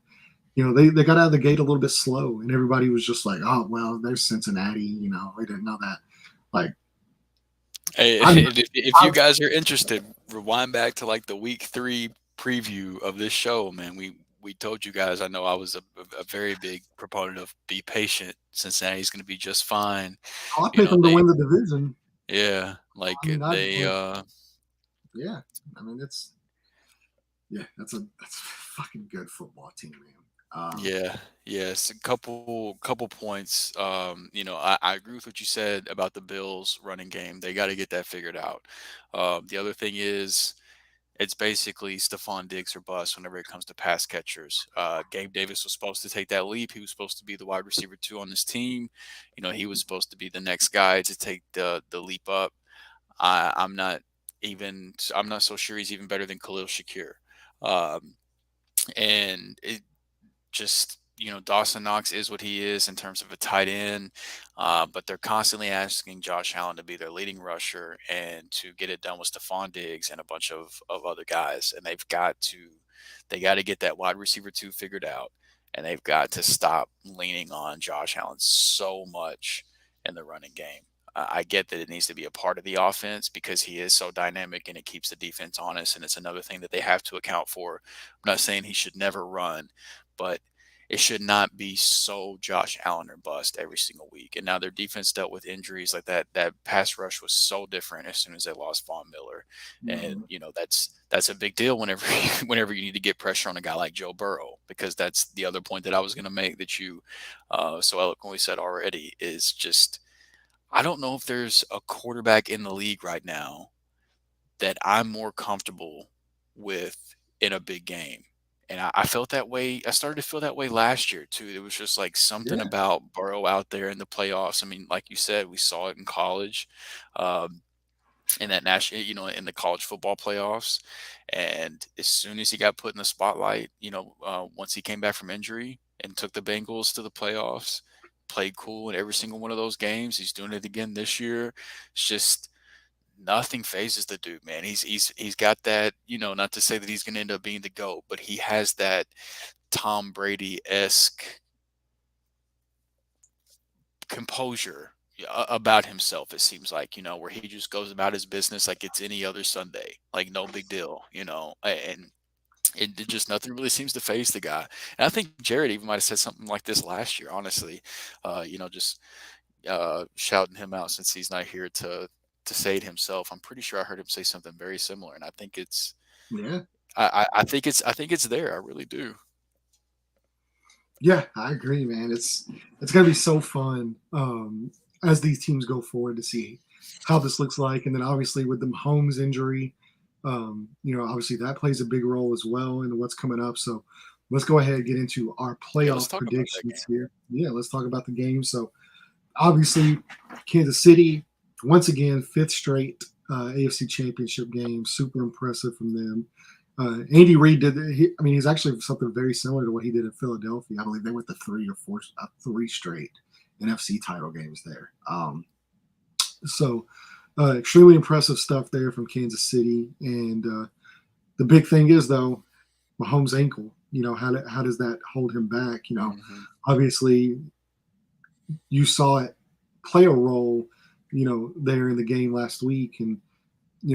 Speaker 1: They got out of the gate a little bit slow, and everybody was just like, "Oh, well, there's Cincinnati." We didn't know that. Like,
Speaker 2: Hey,
Speaker 1: I'm,
Speaker 2: if you guys are interested, rewind back to like the week 3 preview of this show, man. We told you guys. I know I was a very big proponent of be patient. Cincinnati's going to be just fine.
Speaker 1: I
Speaker 2: You
Speaker 1: pick
Speaker 2: know
Speaker 1: them to
Speaker 2: they,
Speaker 1: win the division.
Speaker 2: yeah, like
Speaker 1: I mean, I
Speaker 2: they,
Speaker 1: like, yeah. I mean, that's a fucking good football team, man.
Speaker 2: yeah, yes, a couple points. I agree with what you said about the Bills running game. They got to get that figured out. The other thing is, it's basically Stephon Diggs or bust whenever it comes to pass catchers. Gabe Davis was supposed to take that leap. He was supposed to be the wide receiver 2 on this team. He was supposed to be the next guy to take the leap up. I'm not I'm not so sure he's even better than Khalil Shakir. Um, and it just, Dawson Knox is what he is in terms of a tight end, but they're constantly asking Josh Allen to be their leading rusher and to get it done with Stephon Diggs and a bunch of other guys. And they got to get that wide receiver 2 figured out, and they've got to stop leaning on Josh Allen so much in the running game. I get that it needs to be a part of the offense because he is so dynamic and it keeps the defense honest. And it's another thing that they have to account for. I'm not saying he should never run, but it should not be so Josh Allen or bust every single week. And now their defense dealt with injuries like that. That pass rush was so different as soon as they lost Von Miller, and
Speaker 1: Mhm.
Speaker 2: that's a big deal whenever whenever you need to get pressure on a guy like Joe Burrow, because that's the other point that I was going to make that you so eloquently said already is just I don't know if there's a quarterback in the league right now that I'm more comfortable with in a big game. And I felt that way. I started to feel that way last year too. It was just like something
Speaker 1: Yeah,
Speaker 2: about Burrow out there in the playoffs. I mean, like you said, we saw it in college, um, in that national, in the college football playoffs. And as soon as he got put in the spotlight, once he came back from injury and took the Bengals to the playoffs, played cool in every single one of those games. He's doing it again this year. It's just nothing phases the dude, man. He's got that, not to say that he's going to end up being the GOAT, but he has that Tom Brady-esque composure about himself, it seems like, where he just goes about his business like it's any other Sunday, like no big deal, and it just nothing really seems to phase the guy. And I think Jared even might have said something like this last year, honestly, just shouting him out since he's not here to say it himself. I'm pretty sure I heard him say something very similar, and I think
Speaker 1: yeah,
Speaker 2: I think it's there. I really do.
Speaker 1: yeah. I agree, man. It's gonna be so fun as these teams go forward to see how this looks like, and then obviously with the Mahomes injury, obviously that plays a big role as well in what's coming up. So let's go ahead and get into our
Speaker 2: Yeah, let's
Speaker 1: playoff
Speaker 2: talk about that
Speaker 1: predictions
Speaker 2: game.
Speaker 1: here. Yeah, let's talk about the game. So obviously, Kansas City once again, fifth straight AFC Championship game. Super impressive from them. Andy Reid did. He's actually something very similar to what he did in Philadelphia. I believe they went to three straight NFC title games there. Extremely impressive stuff there from Kansas City. And the big thing is, though, Mahomes' ankle. How does that hold him back?
Speaker 2: Hmm.
Speaker 1: Obviously, you saw it play a role, there in the game last week. And,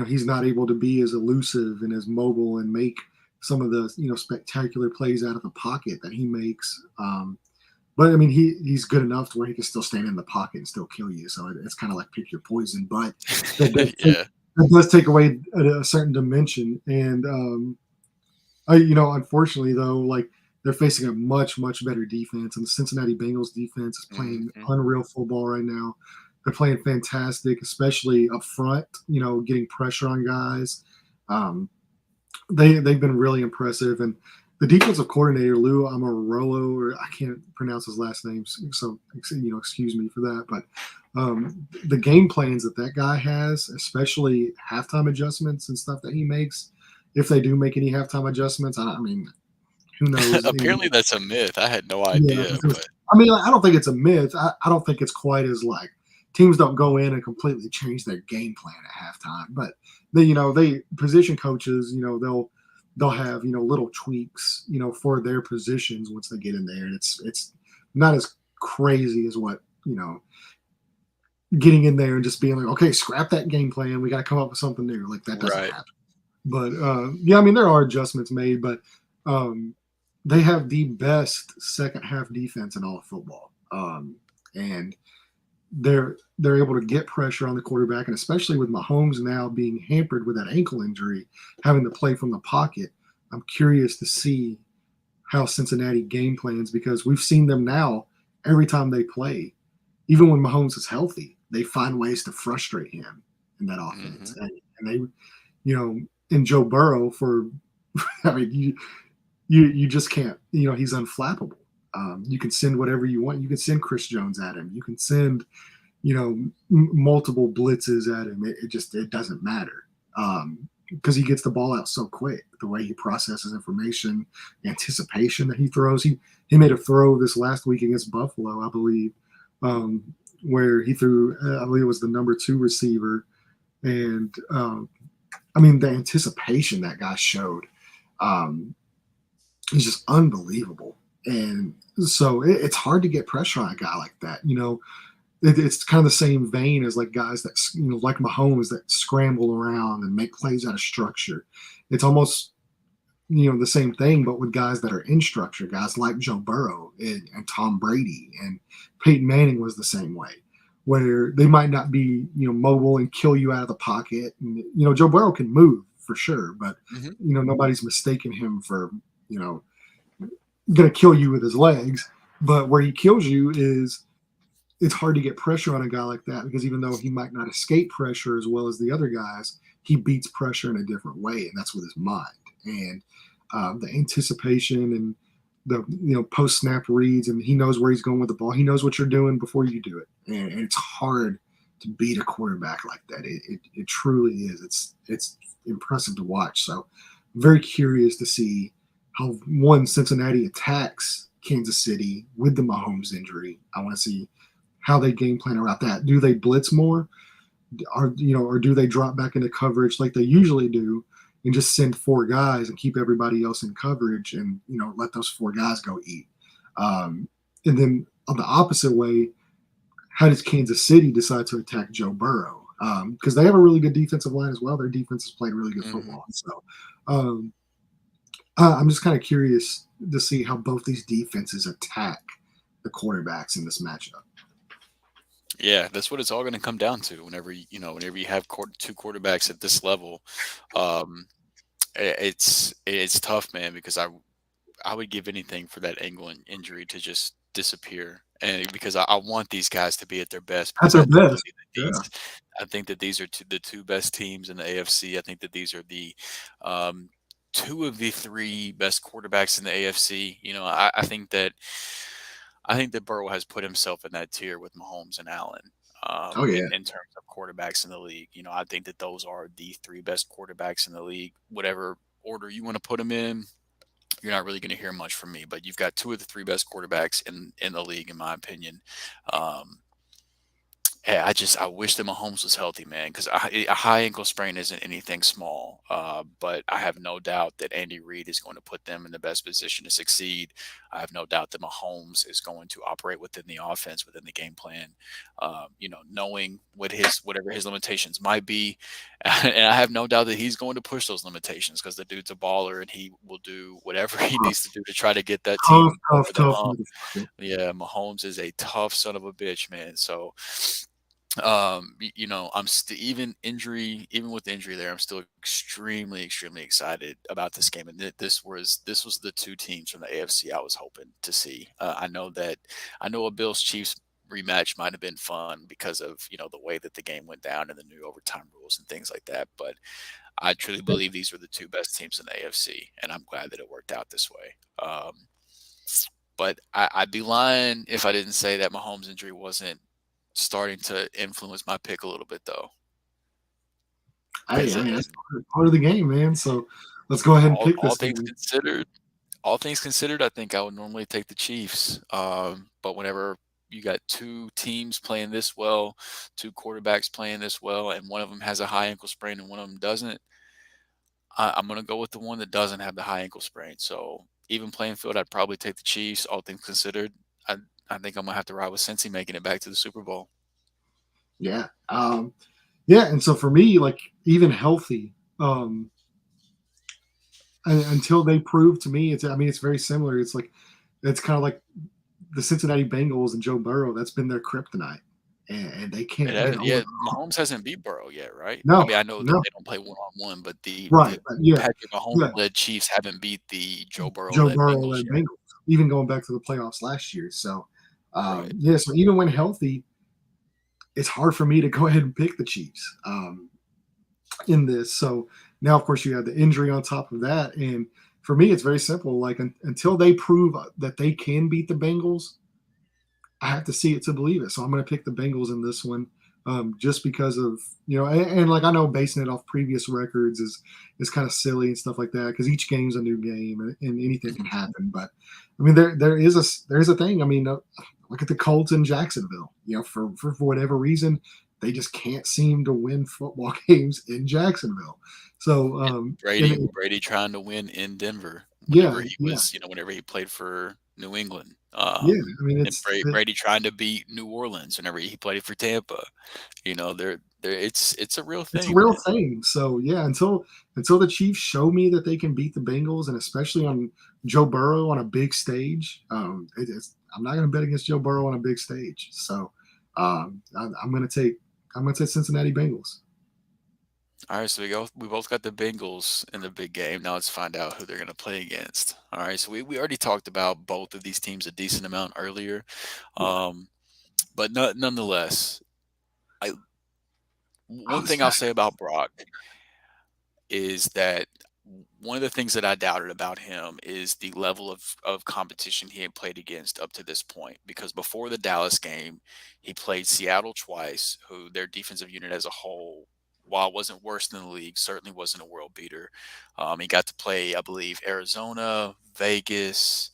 Speaker 1: he's not able to be as elusive and as mobile and make some of the, spectacular plays out of the pocket that he makes. But I mean, he's good enough to where he can still stand in the pocket and still kill you. So it's kind of like pick your poison. But that does take
Speaker 2: Yeah.
Speaker 1: It does take away a certain dimension, and unfortunately though, like they're facing a much better defense, and the Cincinnati Bengals defense is playing
Speaker 2: Mhm.
Speaker 1: unreal football right now. They're playing fantastic, especially up front. Getting pressure on guys. Um, they've been really impressive, and the defensive coordinator Lou Amarolo, or I can't pronounce his last name, so excuse me for that. But the game plans that guy has, especially halftime adjustments and stuff that he makes, if they do make any halftime adjustments, I mean, who knows?
Speaker 2: Apparently, that's a myth. I had no
Speaker 1: Yeah,
Speaker 2: idea,
Speaker 1: because
Speaker 2: but
Speaker 1: I mean, I don't think it's a myth. I don't think it's quite as like teams don't go in and completely change their game plan at halftime, but they position coaches, they'll have little tweaks, for their positions once they get in there, and it's not as crazy as what getting in there and just being like, okay, scrap that game plan, we got to come up with something new. Like that doesn't
Speaker 2: right.
Speaker 1: happen. But yeah, I mean, there are adjustments made, but um, they have the best second half defense in all of football, and they're able to get pressure on the quarterback, and especially with Mahomes now being hampered with that ankle injury, having to play from the pocket. I'm curious to see how Cincinnati game plans, because we've seen them now every time they play, even when Mahomes is healthy, they find ways to frustrate him in that offense,
Speaker 2: Mhm.
Speaker 1: and they and Joe Burrow for I mean, you just can't. He's unflappable. You can send whatever you want. You can send Chris Jones at him. You can send multiple blitzes at him. It doesn't matter, because he gets the ball out so quick. The way he processes information, anticipation that he throws. He made a throw this last week against Buffalo, I believe, where he threw. I believe it was the number 2 receiver, and I mean, the anticipation that guy showed um, is just unbelievable. And so it's hard to get pressure on a guy like that. It's kind of the same vein as like guys that, like Mahomes, that scramble around and make plays out of structure. It's almost, the same thing, but with guys that are in structure, guys like Joe Burrow and Tom Brady, and Peyton Manning was the same way, where they might not be, mobile and kill you out of the pocket. And, Joe Burrow can move for sure, but,
Speaker 2: Mhm.
Speaker 1: nobody's mistaken him for, going to kill you with his legs. But where he kills you is, it's hard to get pressure on a guy like that, because even though he might not escape pressure as well as the other guys, he beats pressure in a different way, and that's with his mind. And the anticipation and the post snap reads, and he knows where he's going with the ball. He knows what you're doing before you do it, and it's hard to beat a quarterback like that. It truly is. It's impressive to watch. So, very curious to see how Cincinnati attacks Kansas City with the Mahomes injury. I want to see how they game plan around that. Do they blitz more? Or do they drop back into coverage like they usually do, and just send 4 guys and keep everybody else in coverage, and let those 4 guys go eat? And then on the opposite way, how does Kansas City decide to attack Joe Burrow? Because they have a really good defensive line as well. Their defense has played really good
Speaker 2: Mhm.
Speaker 1: football. So um, I'm just kind of curious to see how both these defenses attack the quarterbacks in this matchup.
Speaker 2: Yeah, that's what it's all going to come down to. Whenever you have 2 quarterbacks at this level, um, it's tough, man. Because I would give anything for that ankle injury to just disappear, and because I want these guys to be at their best,
Speaker 1: At
Speaker 2: because
Speaker 1: their best. Yeah.
Speaker 2: I think that these are the 2 best teams in the AFC. I think that these are the um, 2 of the 3 best quarterbacks in the AFC. I think that Burrow has put himself in that tier with Mahomes and Allen.
Speaker 1: Oh yeah.
Speaker 2: In terms of quarterbacks in the league, I think that those are the 3 best quarterbacks in the league. Whatever order you want to put them in, you're not really going to hear much from me. But you've got 2 of the 3 best quarterbacks in the league, in my opinion. Um, yeah, I wish that Mahomes was healthy, man, because a high ankle sprain isn't anything small. But I have no doubt that Andy Reid is going to put them in the best position to succeed. I have no doubt that Mahomes is going to operate within the offense, within the game plan. Knowing whatever his limitations might be, and I have no doubt that he's going to push those limitations, because the dude's a baller and he will do whatever he
Speaker 1: Tough,
Speaker 2: needs to do to try to get that
Speaker 1: tough,
Speaker 2: team over
Speaker 1: tough,
Speaker 2: that
Speaker 1: tough
Speaker 2: hump.
Speaker 1: motherfucker.
Speaker 2: Yeah, Mahomes is a tough son of a bitch, man. So I'm still even with the injury there, I'm still extremely, extremely excited about this game. And this was the two teams from the AFC I was hoping to see. I know a Bills Chiefs rematch might have been fun because of the way that the game went down and the new overtime rules and things like that. But I truly believe these were the two best teams in the AFC, and I'm glad that it worked out this way. But I'd be lying if I didn't say that Mahomes' injury wasn't starting to influence my pick a little bit, though,
Speaker 1: Hey,
Speaker 2: because
Speaker 1: I mean that's part of the game, man. So let's go ahead and pick
Speaker 2: all
Speaker 1: this
Speaker 2: things
Speaker 1: thing.
Speaker 2: considered, I think I would normally take the Chiefs. But whenever you got two teams playing this well, two quarterbacks playing this well, and one of them has a high ankle sprain and one of them doesn't, I'm going to go with the one that doesn't have the high ankle sprain. So even playing field, I'd probably take the Chiefs. All things considered, I think I'm gonna have to ride with Cincy making it back to the Super Bowl.
Speaker 1: Yeah. Yeah, and so for me, like even healthy, until they prove to me, I mean, it's very similar. It's like it's kind of like the Cincinnati Bengals and Joe Burrow. That's been their kryptonite, and they
Speaker 2: It
Speaker 1: can't get
Speaker 2: has,
Speaker 1: over.
Speaker 2: yeah. Mahomes hasn't beat Burrow yet, right? I
Speaker 1: No,
Speaker 2: mean, I know that
Speaker 1: no,
Speaker 2: they don't play one on one, but
Speaker 1: right,
Speaker 2: the
Speaker 1: but yeah,
Speaker 2: Patrick Mahomes
Speaker 1: yeah.
Speaker 2: led Chiefs haven't beat the Joe Burrow
Speaker 1: Joe
Speaker 2: led
Speaker 1: Burrow
Speaker 2: Bengals
Speaker 1: led
Speaker 2: yet.
Speaker 1: Bengals, even going back to the playoffs last year. So,
Speaker 2: Right.
Speaker 1: yeah, so even when healthy, it's hard for me to go ahead and pick the Chiefs in this. So now, of course, you have the injury on top of that, and for me, it's very simple. Like until they prove that they can beat the Bengals, I have to see it to believe it. So I'm going to pick the Bengals in this one, just because of and like I know basing it off previous records is kind of silly and stuff like that because each game's a new game and anything can
Speaker 2: Mhm.
Speaker 1: happen. But I mean, there is a thing. I mean, look at the Colts in Jacksonville. For whatever reason, they just can't seem to win football games in Jacksonville. So
Speaker 2: And
Speaker 1: and
Speaker 2: Brady trying to win in Denver
Speaker 1: yeah, yeah,
Speaker 2: whenever he played for New England.
Speaker 1: yeah. I mean,
Speaker 2: And Brady trying to beat New Orleans whenever he played for Tampa. It's a real
Speaker 1: it's a
Speaker 2: thing,
Speaker 1: real
Speaker 2: man.
Speaker 1: thing. So yeah, until the Chiefs show me that they can beat the Bengals, and especially on Joe Burrow on a big stage, I'm not going to bet against Joe Burrow on a big stage. So I'm going to take Cincinnati Bengals.
Speaker 2: All right, so we both got the Bengals in the big game. Now let's find out who they're going to play against. All right, so we already talked about both of these teams a decent amount earlier,
Speaker 1: Yeah,
Speaker 2: um, but nonetheless, I
Speaker 1: oh,
Speaker 2: one
Speaker 1: this
Speaker 2: thing I'll say about Brock is that one of the things that I doubted about him is the level of competition he had played against up to this point. Because before the Dallas game, he played Seattle twice, who their defensive unit as a whole, while it wasn't worse than the league, certainly wasn't a world beater. He got to play, I believe, Arizona, Vegas.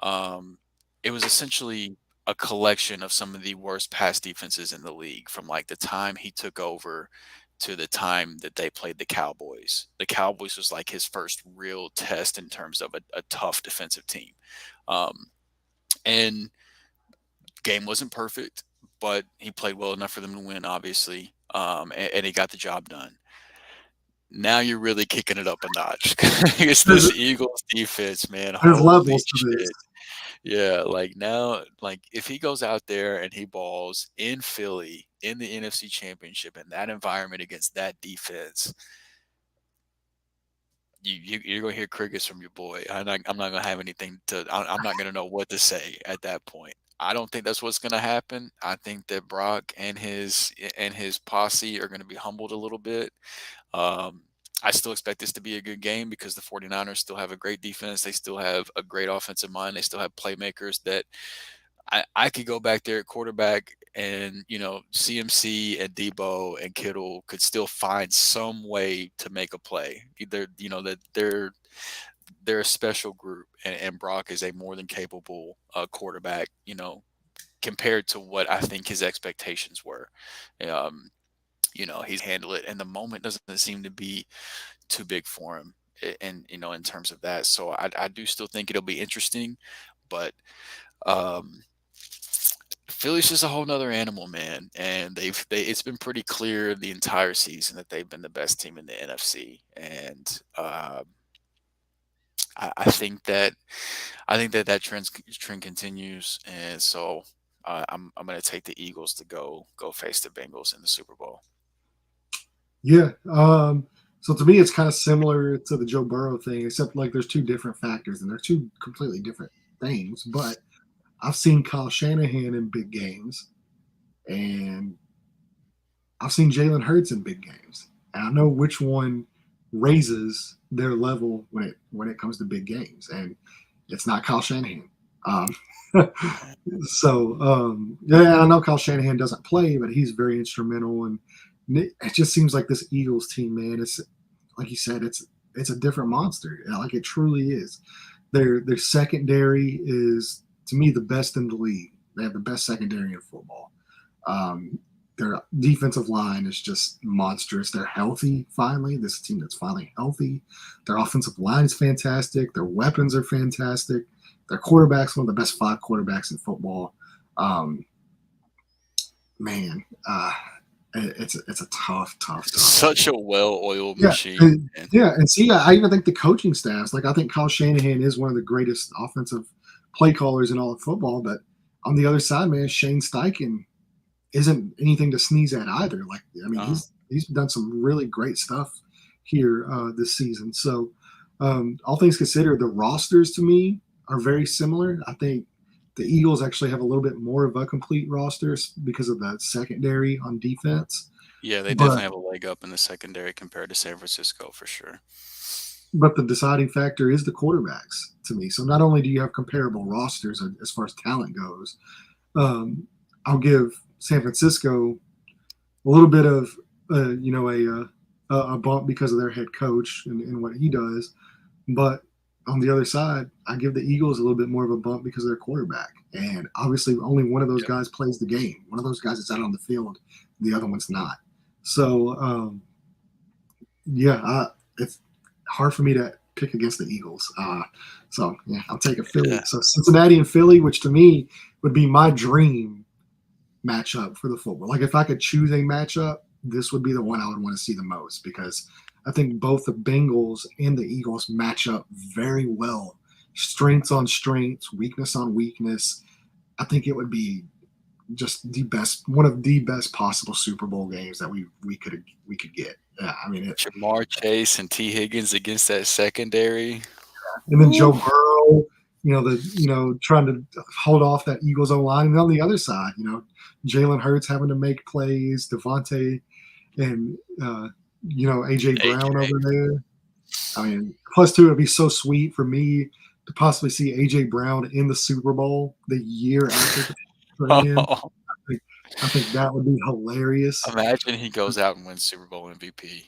Speaker 2: Um, it was essentially a collection of some of the worst pass defenses in the league from like the time he took over to the time that they played the Cowboys. The Cowboys was like his first real test in terms of a tough defensive team. Um, and game wasn't perfect, but he played well enough for them to win, obviously. And he got the job done. Now you're really kicking it up a notch. It's
Speaker 1: there's
Speaker 2: this Eagles defense, man.
Speaker 1: there's
Speaker 2: Holy
Speaker 1: levels to this.
Speaker 2: shit. Yeah, like now, like if he goes out there and he balls in Philly in the NFC Championship in that environment against that defense, you're gonna hear crickets from your boy. I'm not gonna have anything to. I'm not gonna know what to say at that point. I don't think that's what's gonna happen. I think that Brock and his posse are gonna be humbled a little bit. Um, I still expect this to be a good game because the 49ers still have a great defense. They still have a great offensive mind. They still have playmakers that I could go back there at quarterback and, CMC and Debo and Kittle could still find some way to make a play. Either, that they're a special group and Brock is a more than capable quarterback, compared to what I think his expectations were. Um, he's handled it and the moment doesn't seem to be too big for him in terms of that. So I do still think it'll be interesting, but um Philly's just a whole nother animal, man. And it's been pretty clear the entire season that they've been the best team in the NFC. And I think that that trend continues. And so I'm going to take the Eagles to go face the Bengals in the Super Bowl.
Speaker 1: Yeah. So to me, it's kind of similar to the Joe Burrow thing, except like there's two different factors and they're two completely different things. But I've seen Kyle Shanahan in big games, and I've seen Jalen Hurts in big games, and I know which one raises their level when it comes to big games, and it's not Kyle Shanahan. Um, yeah, I know Kyle Shanahan doesn't play, but he's very instrumental, and it just seems like this Eagles team, man. It's like you said, it's a different monster. Like it truly is. Their secondary is to me the best in the league. They have the best secondary in football. Um, their defensive line is just monstrous. They're healthy finally. This is a team that's finally healthy. Their offensive line is fantastic. Their weapons are fantastic. Their quarterback's one of the best 5 quarterbacks in football. Man, it's a tough.
Speaker 2: Such a well-oiled
Speaker 1: Yeah,
Speaker 2: machine.
Speaker 1: and see, I even think the coaching staffs, like I think Kyle Shanahan is one of the greatest offensive play callers in all of football. But on the other side, man, Shane Steichen isn't anything to sneeze at either. Like, I mean, he's done some really great stuff here this season. So, all things considered, the rosters to me are very similar. I think the Eagles actually have a little bit more of a complete roster because of the secondary on defense.
Speaker 2: Yeah, they definitely have a leg up in the secondary compared to San Francisco for sure.
Speaker 1: But the deciding factor is the quarterbacks to me. So not only do you have comparable rosters as far as talent goes, I'll give San Francisco a little bit of a bump because of their head coach and what he does. But on the other side, I give the Eagles a little bit more of a bump because of their quarterback. And obviously only one of those guys plays the game. One of those guys is out on the field. The other one's not. So, it's hard for me to pick against the Eagles. I'll take a Philly. Yeah. So Cincinnati and Philly, which to me would be my dream matchup for the football. Like if I could choose a matchup, this would be the one I would want to see the most because I think both the Bengals and the Eagles match up very well. Strengths on strengths, weakness on weakness. I think it would be just one of the best possible Super Bowl games that we could get. Yeah, I mean,
Speaker 2: Jamar Chase and T. Higgins against that secondary,
Speaker 1: and then Joe Burrow, trying to hold off that Eagles O line, and on the other side, Jalen Hurts having to make plays, Devontae, and AJ Brown over there. I mean, plus two, it'd be so sweet for me to possibly see AJ Brown in the Super Bowl the year after. I think that would be hilarious.
Speaker 2: Imagine he goes out and wins Super Bowl MVP.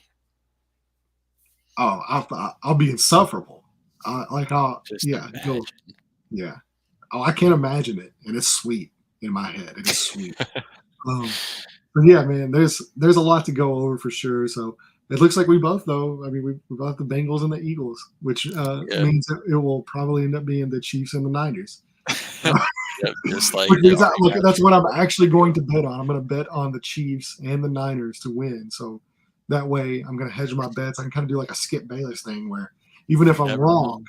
Speaker 1: Oh, I'll be insufferable. Yeah. Oh, I can't imagine it, and it's sweet in my head. It is sweet. But yeah, man, there's a lot to go over for sure. So it looks like we both, though. I mean, we both the Bengals and the Eagles, which means that it will probably end up being the Chiefs and the Niners.
Speaker 2: Just like
Speaker 1: that's what I'm actually going to bet on. I'm going to bet on the Chiefs and the Niners to win. So that way, I'm going to hedge my bets. I can kind of do like a Skip Bayless thing where even if I'm wrong,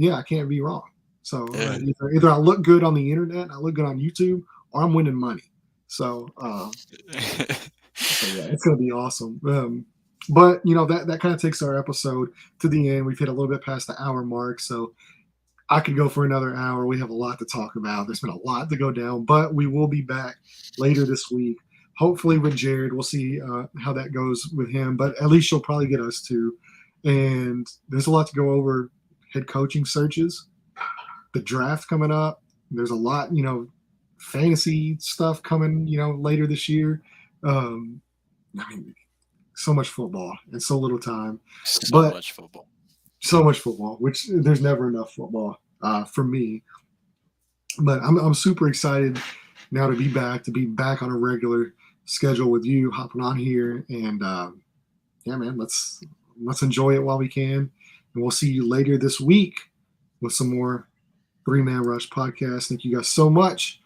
Speaker 1: I can't be wrong. So either I look good on the internet, I look good on YouTube, or I'm winning money. So it's going to be awesome. But that kind of takes our episode to the end. We've hit a little bit past the hour mark, so I could go for another hour. We have a lot to talk about. There's been a lot to go down, but we will be back later this week. Hopefully with Jared. We'll see how that goes with him, but at least you'll probably get us two. And there's a lot to go over. Head coaching searches, the draft coming up. There's a lot, fantasy stuff coming, later this year. I mean, so much football and so little time.
Speaker 2: So
Speaker 1: much football, which there's never enough football for me. But I'm super excited now to be back on a regular schedule with you, hopping on here, and man, let's enjoy it while we can, and we'll see you later this week with some more 3-Man Rush podcast. Thank you guys so much.